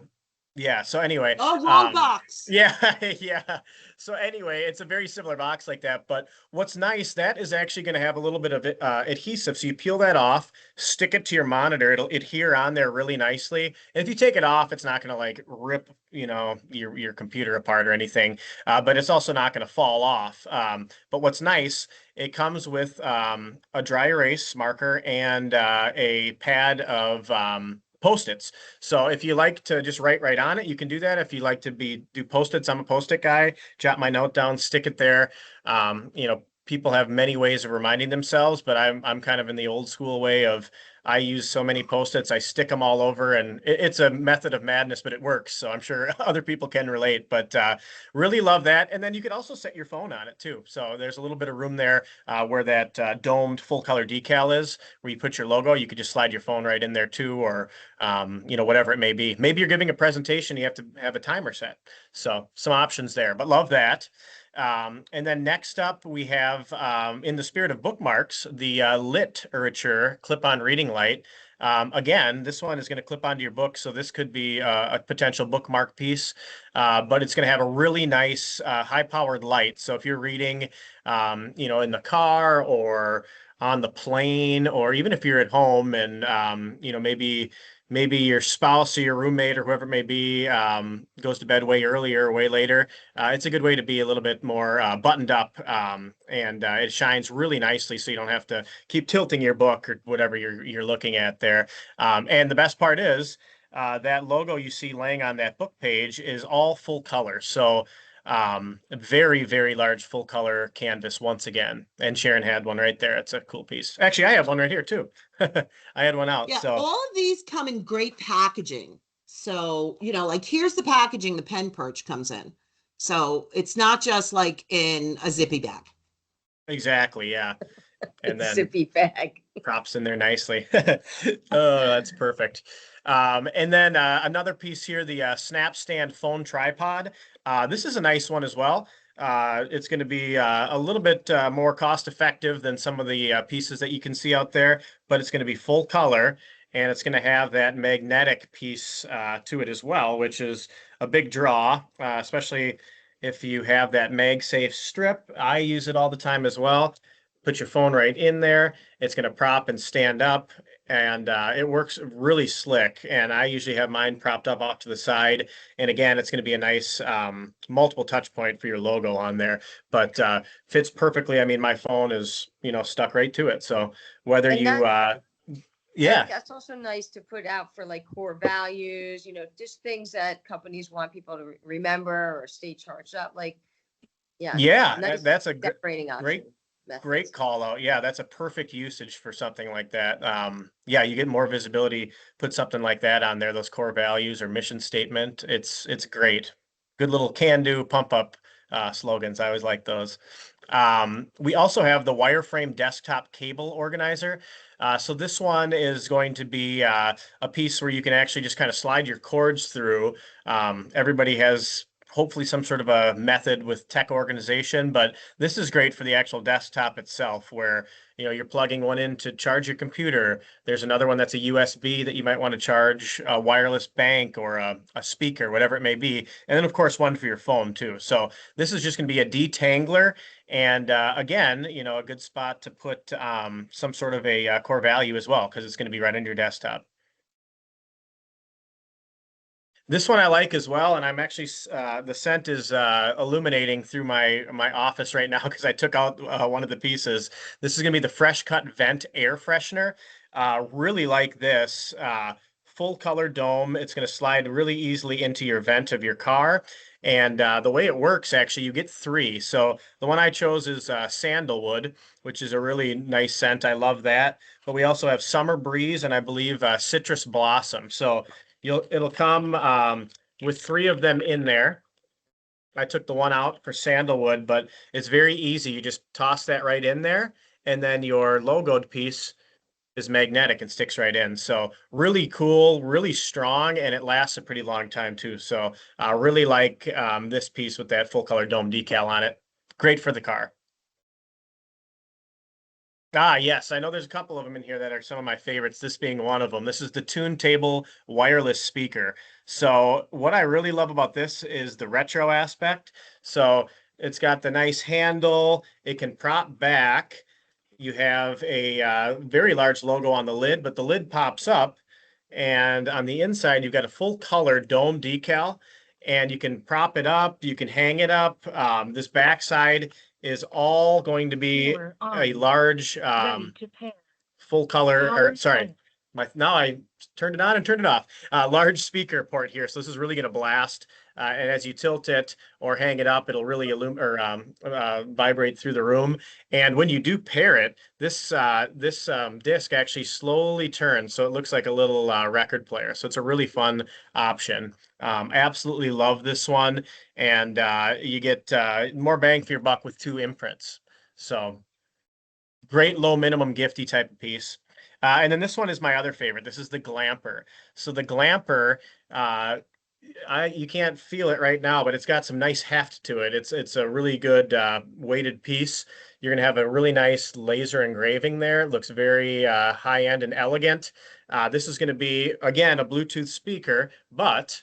yeah. So anyway. Oh, wrong box. Yeah. Yeah. So anyway, it's a very similar box like that. But what's nice, that is actually going to have a little bit of adhesive. So you peel that off, stick it to your monitor. It'll adhere on there really nicely. And if you take it off, it's not going to like rip, you know, your computer apart or anything. But it's also not going to fall off. But what's nice, it comes with a dry erase marker and a pad of Post-its. So if you like to just write right on it, you can do that. If you like to do Post-its, I'm a Post-it guy. Jot my note down, stick it there. You know, people have many ways of reminding themselves, but I'm kind of in the old school way of I use so many Post-its, I stick them all over, and it's a method of madness, but it works. So I'm sure other people can relate, but really love that. And then you could also set your phone on it too. So there's a little bit of room there where that domed full color decal is, where you put your logo. You could just slide your phone right in there too, or whatever it may be. Maybe you're giving a presentation, you have to have a timer set. So some options there, but love that. And then next up, we have, in the spirit of bookmarks, the Literature clip-on reading light. Again, this one is going to clip onto your book, so this could be a potential bookmark piece, but it's going to have a really nice high-powered light. So if you're reading, in the car or on the plane, or even if you're at home and, maybe your spouse or your roommate or whoever it may be goes to bed way earlier or way later. It's a good way to be a little bit more buttoned up, and it shines really nicely, so you don't have to keep tilting your book or whatever you're looking at there. And the best part is that logo you see laying on that book page is all full color. So very, very large full color canvas once again. And Sharon had one right there. It's a cool piece. Actually, I have one right here too. I had one out. Yeah, So all of these come in great packaging. So, like here's the packaging the pen perch comes in. So it's not just like in a zippy bag. exactly, yeah. And then Zippy bag. props in there nicely. Oh, that's perfect. And then another piece here, the Snap Stand phone tripod. This is a nice one as well. It's going to be a little bit more cost effective than some of the pieces that you can see out there, but it's going to be full color, and it's going to have that magnetic piece to it as well, which is a big draw, especially if you have that MagSafe strip. I use it all the time as well. Put your phone right in there. It's going to prop and stand up, and it works really slick. And I usually have mine propped up off to the side. And again, it's going to be a nice multiple touch point for your logo on there, but fits perfectly. I mean, my phone is, stuck right to it. So whether And you, that- yeah, That's also nice to put out for like core values, just things that companies want people to remember or stay charged up. Like, yeah. yeah, nice that's a decorating great option. methods. great call out. Yeah, that's a perfect usage for something like that. Yeah, you get more visibility, put something like that on there, those core values or mission statement. It's great. Good little can-do pump up slogans. I always like those. We also have the wireframe desktop cable organizer. So this one is going to be a piece where you can actually just kind of slide your cords through. Everybody has hopefully some sort of a method with tech organization, but this is great for the actual desktop itself, where you're plugging one in to charge your computer. There's another one that's a USB that you might want to charge a wireless bank or a speaker, whatever it may be. And then of course one for your phone too. So this is just going to be a detangler. And again, a good spot to put some sort of a core value as well, because it's going to be right on your desktop. This one I like as well, and I'm actually the scent is illuminating through my office right now because I took out one of the pieces. This is going to be the Fresh Cut Vent air freshener. Really like this. Full color dome. It's going to slide really easily into your vent of your car. And the way it works, actually, you get 3. So the one I chose is Sandalwood, which is a really nice scent. I love that. But we also have Summer Breeze and I believe Citrus Blossom. So it'll come with 3 of them in there. I took the one out for Sandalwood, but it's very easy. You just toss that right in there, and then your logoed piece is magnetic and sticks right in. So really cool, really strong, and it lasts a pretty long time too. So I really like this piece with that full color dome decal on it. Great for the car. Yes, I know there's a couple of them in here that are some of my favorites, this being one of them. This is the Tune-Table wireless speaker. So what I really love about this is the retro aspect. So it's got the nice handle, it can prop back. You have a very large logo on the lid, but the lid pops up, and on the inside you've got a full color dome decal, and you can prop it up, you can hang it up. This backside is all going to be a large full color, or sorry, now I turned it on and turned it off. Large speaker port here, so this is really going to blast. And as you tilt it or hang it up, it'll really vibrate through the room. And when you do pair it, this disc actually slowly turns, so it looks like a little record player. So it's a really fun option. Absolutely love this one, and you get more bang for your buck with 2 imprints. So great low minimum gifty type of piece. And then this one is my other favorite. This is the Glamper. So the Glamper, you can't feel it right now, but it's got some nice heft to it. It's a really good weighted piece. You're going to have a really nice laser engraving there. It looks very high end and elegant. This is going to be, again, a Bluetooth speaker, but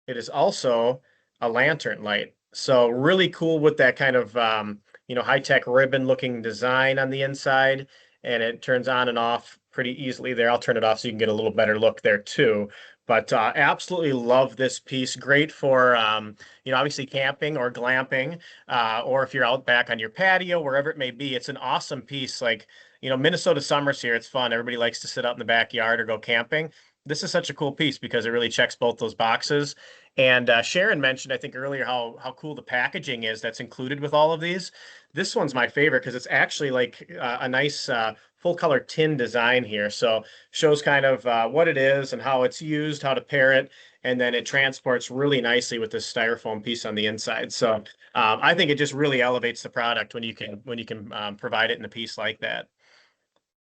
it is also a lantern light. So really cool with that kind of high-tech ribbon looking design on the inside, and it turns on and off pretty easily there. I'll turn it off so you can get a little better look there too. But absolutely love this piece. Great for, obviously camping or glamping, or if you're out back on your patio, wherever it may be. It's an awesome piece. Like, Minnesota summers here, it's fun. Everybody likes to sit out in the backyard or go camping. This is such a cool piece because it really checks both those boxes. And Sharon mentioned, I think earlier, how cool the packaging is that's included with all of these. This one's my favorite because it's actually like a nice full color tin design here. So shows kind of what it is and how it's used, how to pair it, and then it transports really nicely with this styrofoam piece on the inside. So I think it just really elevates the product when you can provide it in a piece like that.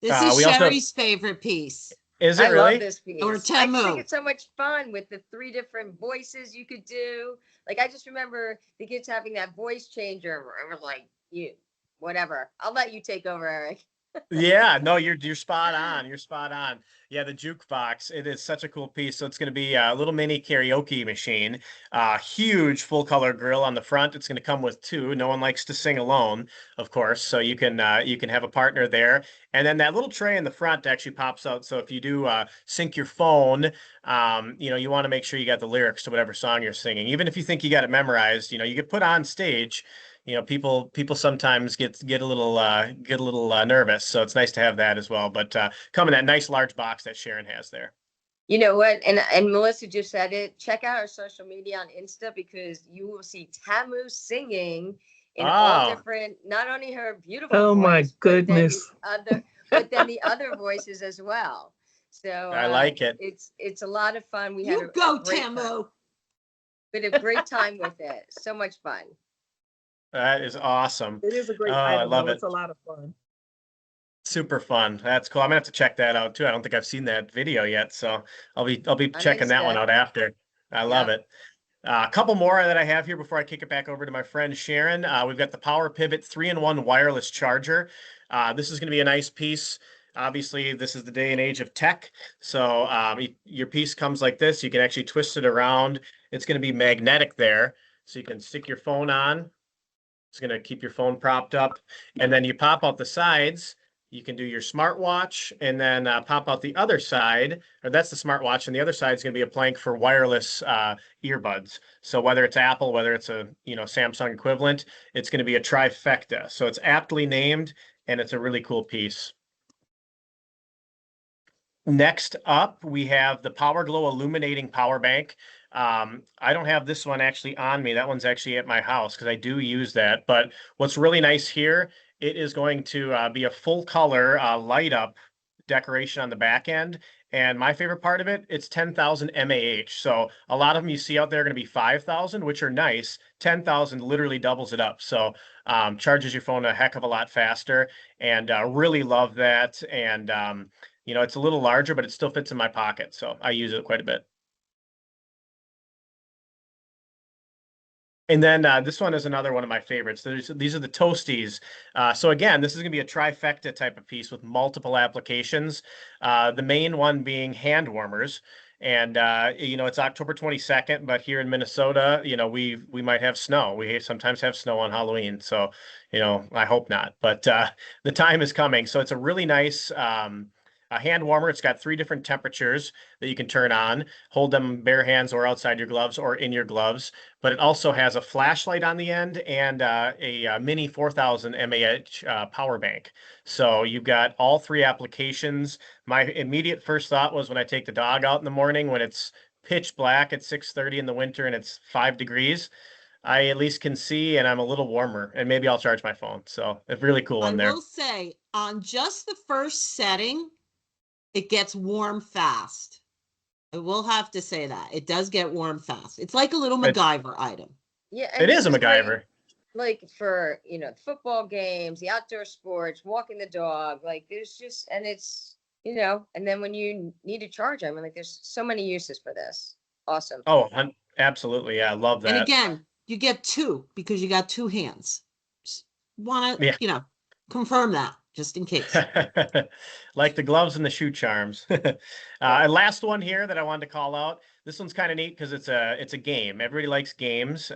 This is we also- Sherry's favorite piece. Is it I really? love this piece. Or I just Temu. think it's so much fun with the 3 different voices you could do. Like, I just remember the kids having that voice changer. We're like, whatever. I'll let you take over, Eric. Yeah, no, you're spot on. You're spot on. Yeah, the jukebox, it is such a cool piece. So it's going to be a little mini karaoke machine, huge full color grill on the front. It's going to come with 2. No one likes to sing alone, of course. So you can have a partner there. And then that little tray in the front actually pops out. So if you do sync your phone, you want to make sure you got the lyrics to whatever song you're singing. Even if you think you got it memorized, you get put on stage. People sometimes get a little nervous, so it's nice to have that as well. But come in that nice large box that Sharon has there. You know what? And Melissa just said it. Check out our social media on Insta because you will see Tamu singing in all different, not only her beautiful Oh my voice, goodness. but then the other voices as well. So I like it. It's a lot of fun. We You had go, a great time. Tamu. We had a great time with it. So much fun. That is awesome. It is a great I item. love though. it. It's a lot of fun. Super fun. That's cool. I'm gonna have to check that out too. I don't think I've seen that video yet, so I'll be checking that one Insta. out after. I love it. A couple more that I have here before I kick it back over to my friend Sharon. We've got the Power Pivot 3-in-1 wireless charger. This is going to be a nice piece. Obviously, this is the day and age of tech. So your piece comes like this. You can actually twist it around. It's going to be magnetic there. So you can stick your phone on. It's going to keep your phone propped up. And then you pop out the sides. You can do your smartwatch and then pop out the other side, or that's the smartwatch, and the other side is going to be a plank for wireless earbuds. So whether it's Apple, whether it's a Samsung equivalent, it's going to be a trifecta. So it's aptly named, and it's a really cool piece. Next up, we have the PowerGlow illuminating power bank. I don't have this one actually on me. That one's actually at my house because I do use that. But what's really nice here, it is going to be a full color light up decoration on the back end. And my favorite part of it, it's 10,000 mAh. So a lot of them you see out there are going to be 5,000, which are nice. 10,000 literally doubles it up. So charges your phone a heck of a lot faster, and really love that. And it's a little larger, but it still fits in my pocket. So I use it quite a bit. And then this one is another one of my favorites. These are the Toasties. So again, this is going to be a trifecta type of piece with multiple applications. The main one being hand warmers. And, it's October 22nd, but here in Minnesota, we might have snow. We sometimes have snow on Halloween. So, I hope not. But the time is coming. So it's a really nice a hand warmer. It's got 3 different temperatures that you can turn on, hold them bare hands or outside your gloves or in your gloves. But it also has a flashlight on the end and a mini 4000 mAh power bank. So you've got all 3 applications. My immediate first thought was when I take the dog out in the morning, when it's pitch black at 6:30 in the winter and it's 5 degrees, I at least can see and I'm a little warmer, and maybe I'll charge my phone. So it's really cool I in there. will say on just the first setting, it gets warm fast. I will have to say that it does get warm fast. It's like a little It- MacGyver item. Yeah. It and is a this great, MacGyver. like for, football games, the outdoor sports, walking the dog, like there's just, and it's, and then when you need to charge, I mean, like there's so many uses for this. Awesome. Oh, absolutely. Yeah, I love And that. again, you get 2 because you got 2 hands. Just want Yeah. to, confirm that just in case. Like the gloves and the shoe charms. And last one here that I wanted to call out. This one's kind of neat because it's a game. Everybody likes games.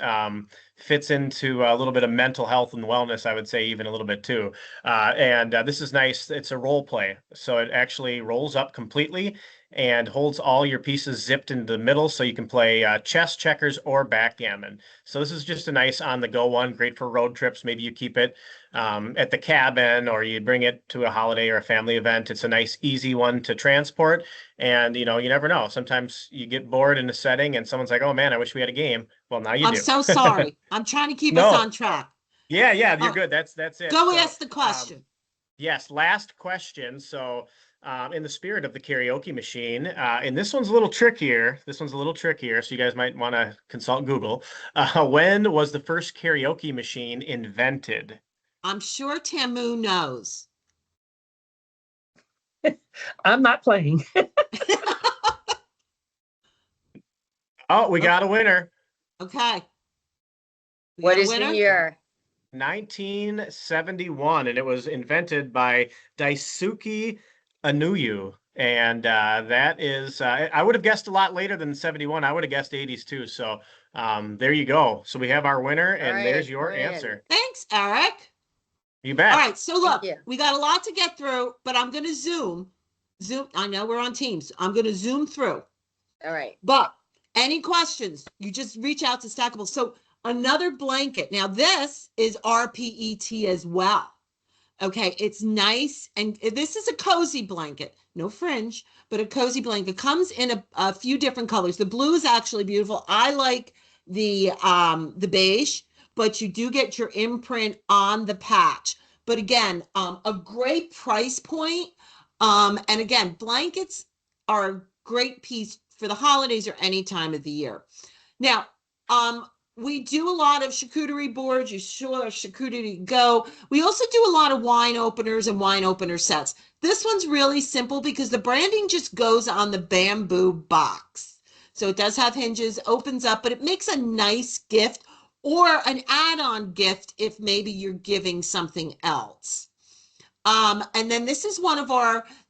Fits into a little bit of mental health and wellness, I would say, even a little bit too. And this is nice. It's a role play, so it actually rolls up completely and holds all your pieces zipped into the middle, so you can play chess, checkers, or backgammon. So this is just a nice on-the-go one, great for road trips. Maybe you keep it at the cabin, or you bring it to a holiday or a family event. It's a nice, easy one to transport. And, you never know. Sometimes you get bored in a setting and someone's like, oh man, I wish we had a game. Well, now you I'm do. so sorry. I'm trying to keep us No. on track. Yeah, you're Oh, good. That's it. Go So, ask the question. yes, last question. So, in the spirit of the karaoke machine, and this one's a little trickier. So you guys might want to consult Google. When was the first karaoke machine invented? I'm sure Tamu knows. I'm not playing. Oh, we got a winner. Okay. We What got a is winner? the year? 1971, and it was invented by Daisuke Anuyu. And that is, I would have guessed a lot later than 71. I would have guessed 80s too. So there you go. So we have our winner, and All there's right, your Brand. answer. Thanks, Eric. You bet. All right. So look, you. we got a lot to get through, but I'm going to zoom. I know we're on Teams. I'm going to zoom through. All right. But any questions, you just reach out to Stackable. So another blanket. Now this is RPET as well. Okay, it's nice. And this is a cozy blanket, no fringe, but a cozy blanket. Comes in a few different colors. The blue is actually beautiful. I like the beige, but you do get your imprint on the patch. But again, a great price point. And again, blankets are a great piece for the holidays or any time of the year. Now, we do a lot of charcuterie boards. You saw charcuterie go. We also do a lot of wine openers and wine opener sets. This one's really simple because the branding just goes on the bamboo box. So it does have hinges, opens up, but it makes a nice gift or an add-on gift if maybe you're giving something else. And then this is one of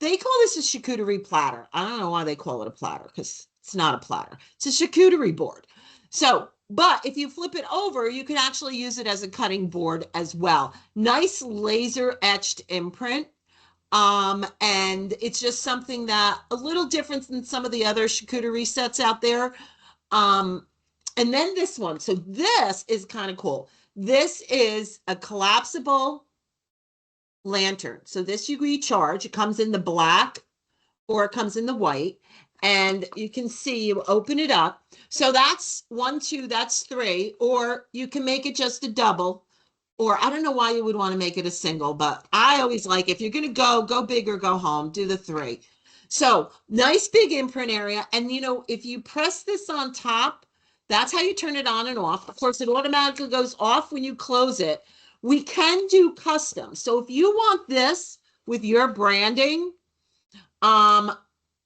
they call this a charcuterie platter. I don't know why they call it a platter because it's not a platter. It's a charcuterie board. So, but if you flip it over, you can actually use it as a cutting board as well. Nice laser etched imprint. And it's just something that a little different than some of the other charcuterie sets out there. And then this one. So this is kind of cool. This is a collapsible lantern. So this you recharge. It comes in the black or it comes in the white. And you can see, you open it up. So that's 1, 2, that's 3. Or you can make it just a double. Or I don't know why you would want to make it a single, but I always like, if you're going to go big or go home, do the 3. So nice big imprint area. And if you press this on top, that's how you turn it on and off. Of course, it automatically goes off when you close it. We can do custom. So if you want this with your branding,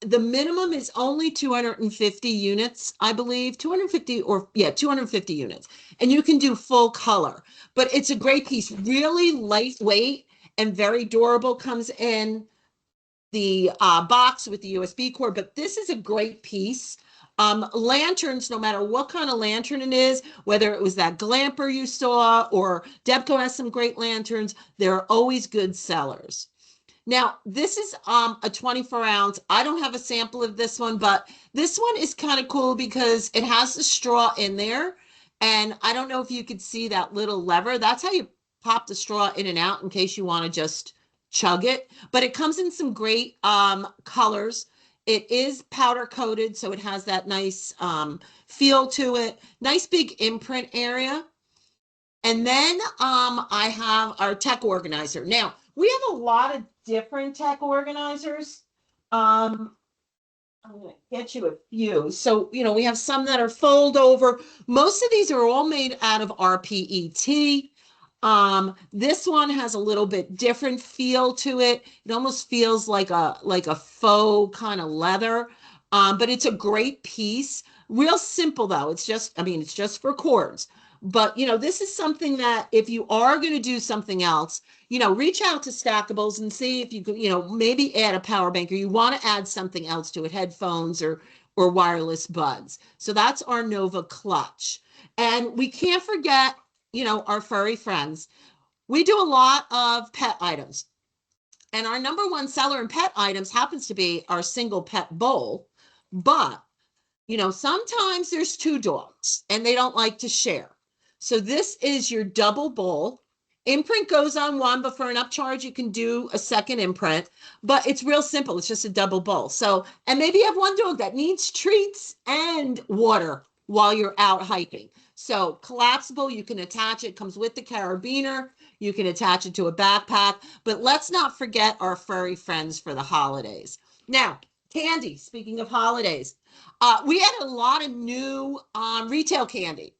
the minimum is only 250 units, I believe, 250 units. And you can do full color, but it's a great piece, really lightweight and very durable. Comes in the box with the USB cord, but this is a great piece. Lanterns, no matter what kind of lantern it is, whether it was that Glamper you saw or Debco has some great lanterns, they're always good sellers. Now, this is a 24 ounce. I don't have a sample of this one, but this one is kind of cool because it has the straw in there. And I don't know if you could see that little lever. That's how you pop the straw in and out in case you want to just chug it. But it comes in some great colors. It is powder coated, so it has that nice feel to it. Nice big imprint area. And then I have our tech organizer. Now, we have a lot of different tech organizers. I'm going to get you a few. So, we have some that are fold over. Most of these are all made out of RPET. This one has a little bit different feel to it. It almost feels like a faux kind of leather. But it's a great piece. Real simple though. It's just for cords. But, this is something that if you are going to do something else, reach out to Stackables and see if you could, maybe add a power bank, or you want to add something else to it, headphones or wireless buds. So that's our Nova Clutch. And we can't forget, our furry friends. We do a lot of pet items. And our number one seller in pet items happens to be our single pet bowl. But, sometimes there's two dogs and they don't like to share. So this is your double bowl. Imprint goes on one, but for an upcharge, you can do a second imprint. But it's real simple. It's just a double bowl. So, and maybe you have one dog that needs treats and water while you're out hiking. So collapsible, you can attach it, comes with the carabiner. You can attach it to a backpack. But let's not forget our furry friends for the holidays. Now, candy, speaking of holidays, we had a lot of new retail candy.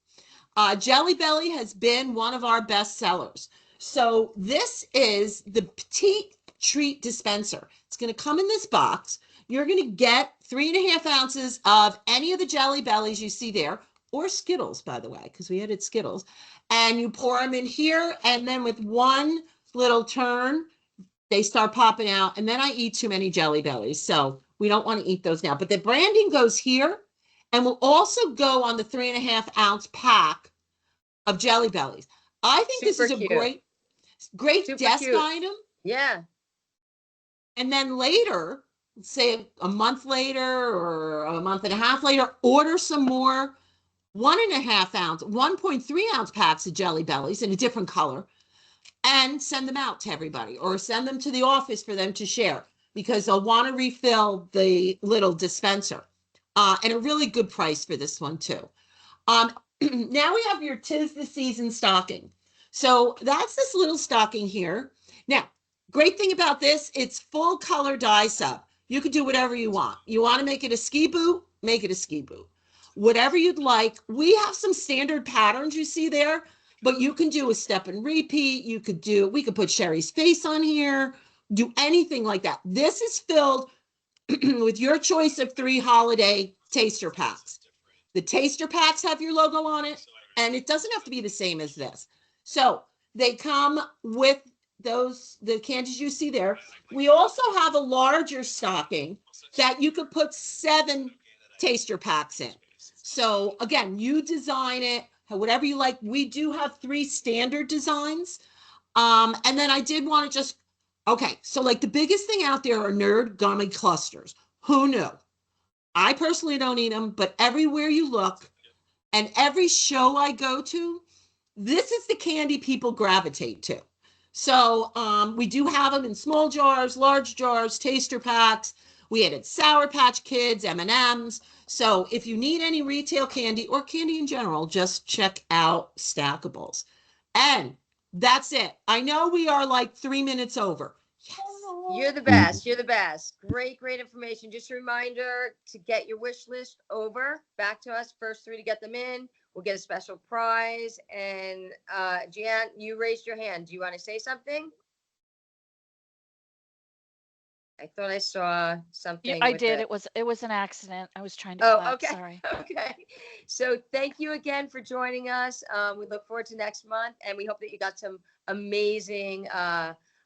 Jelly Belly has been one of our best sellers. So this is the Petite Treat Dispenser. It's going to come in this box. You're going to get 3.5 ounces of any of the Jelly Bellies you see there, or Skittles, by the way, because we added Skittles. And you pour them in here, and then with one little turn, they start popping out. And then I eat too many Jelly Bellies, so we don't want to eat those now. But the branding goes here, and will also go on the 3.5 ounce pack of Jelly Bellies. I think this is a Super great Super desk cute. item. Yeah. And then later, say a month later or a month and a half later, order some more 1.5 ounce, 1.3 ounce packs of Jelly Bellies in a different color and send them out to everybody, or send them to the office for them to share, because they'll want to refill the little dispenser. And a really good price for this one too. Now we have your 'Tis the Season stocking. So that's this little stocking here. Now, great thing about this, it's full color dye up. You could do whatever you want. You want to make it a ski boot, make it a ski boot. Whatever you'd like. We have some standard patterns you see there, but you can do a step and repeat. We could put Sherry's face on here, do anything like that. This is filled with your choice of 3 holiday taster packs. The taster packs have your logo on it, and it doesn't have to be the same as this. So they come with the candies you see there. We also have a larger stocking that you could put 7 taster packs in. So again, you design it, whatever you like. We do have 3 standard designs. And then I did want to okay, so like the biggest thing out there are nerd gummy clusters. Who knew? I personally don't eat them, but everywhere you look and every show I go to, this is the candy people gravitate to. So we do have them in small jars, large jars, taster packs. We added Sour Patch Kids, M&Ms. So if you need any retail candy or candy in general, just check out Stackables. And that's it. I know we are like 3 minutes over. Yes. You're the best. You're the best. Great information. Just a reminder to get your wish list over back to us. First 3 to get them in, we'll get a special prize. And Jan, you raised your hand. Do you want to say something? I thought I saw something. I did. It was an accident. I was trying to Oh, clap. okay. Sorry. Okay. So thank you again for joining us. We look forward to next month, and we hope that you got some amazing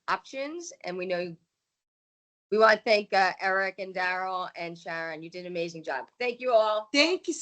options. And we want to thank Eric and Daryl and Sharon. You did an amazing job. Thank you all. Thank you.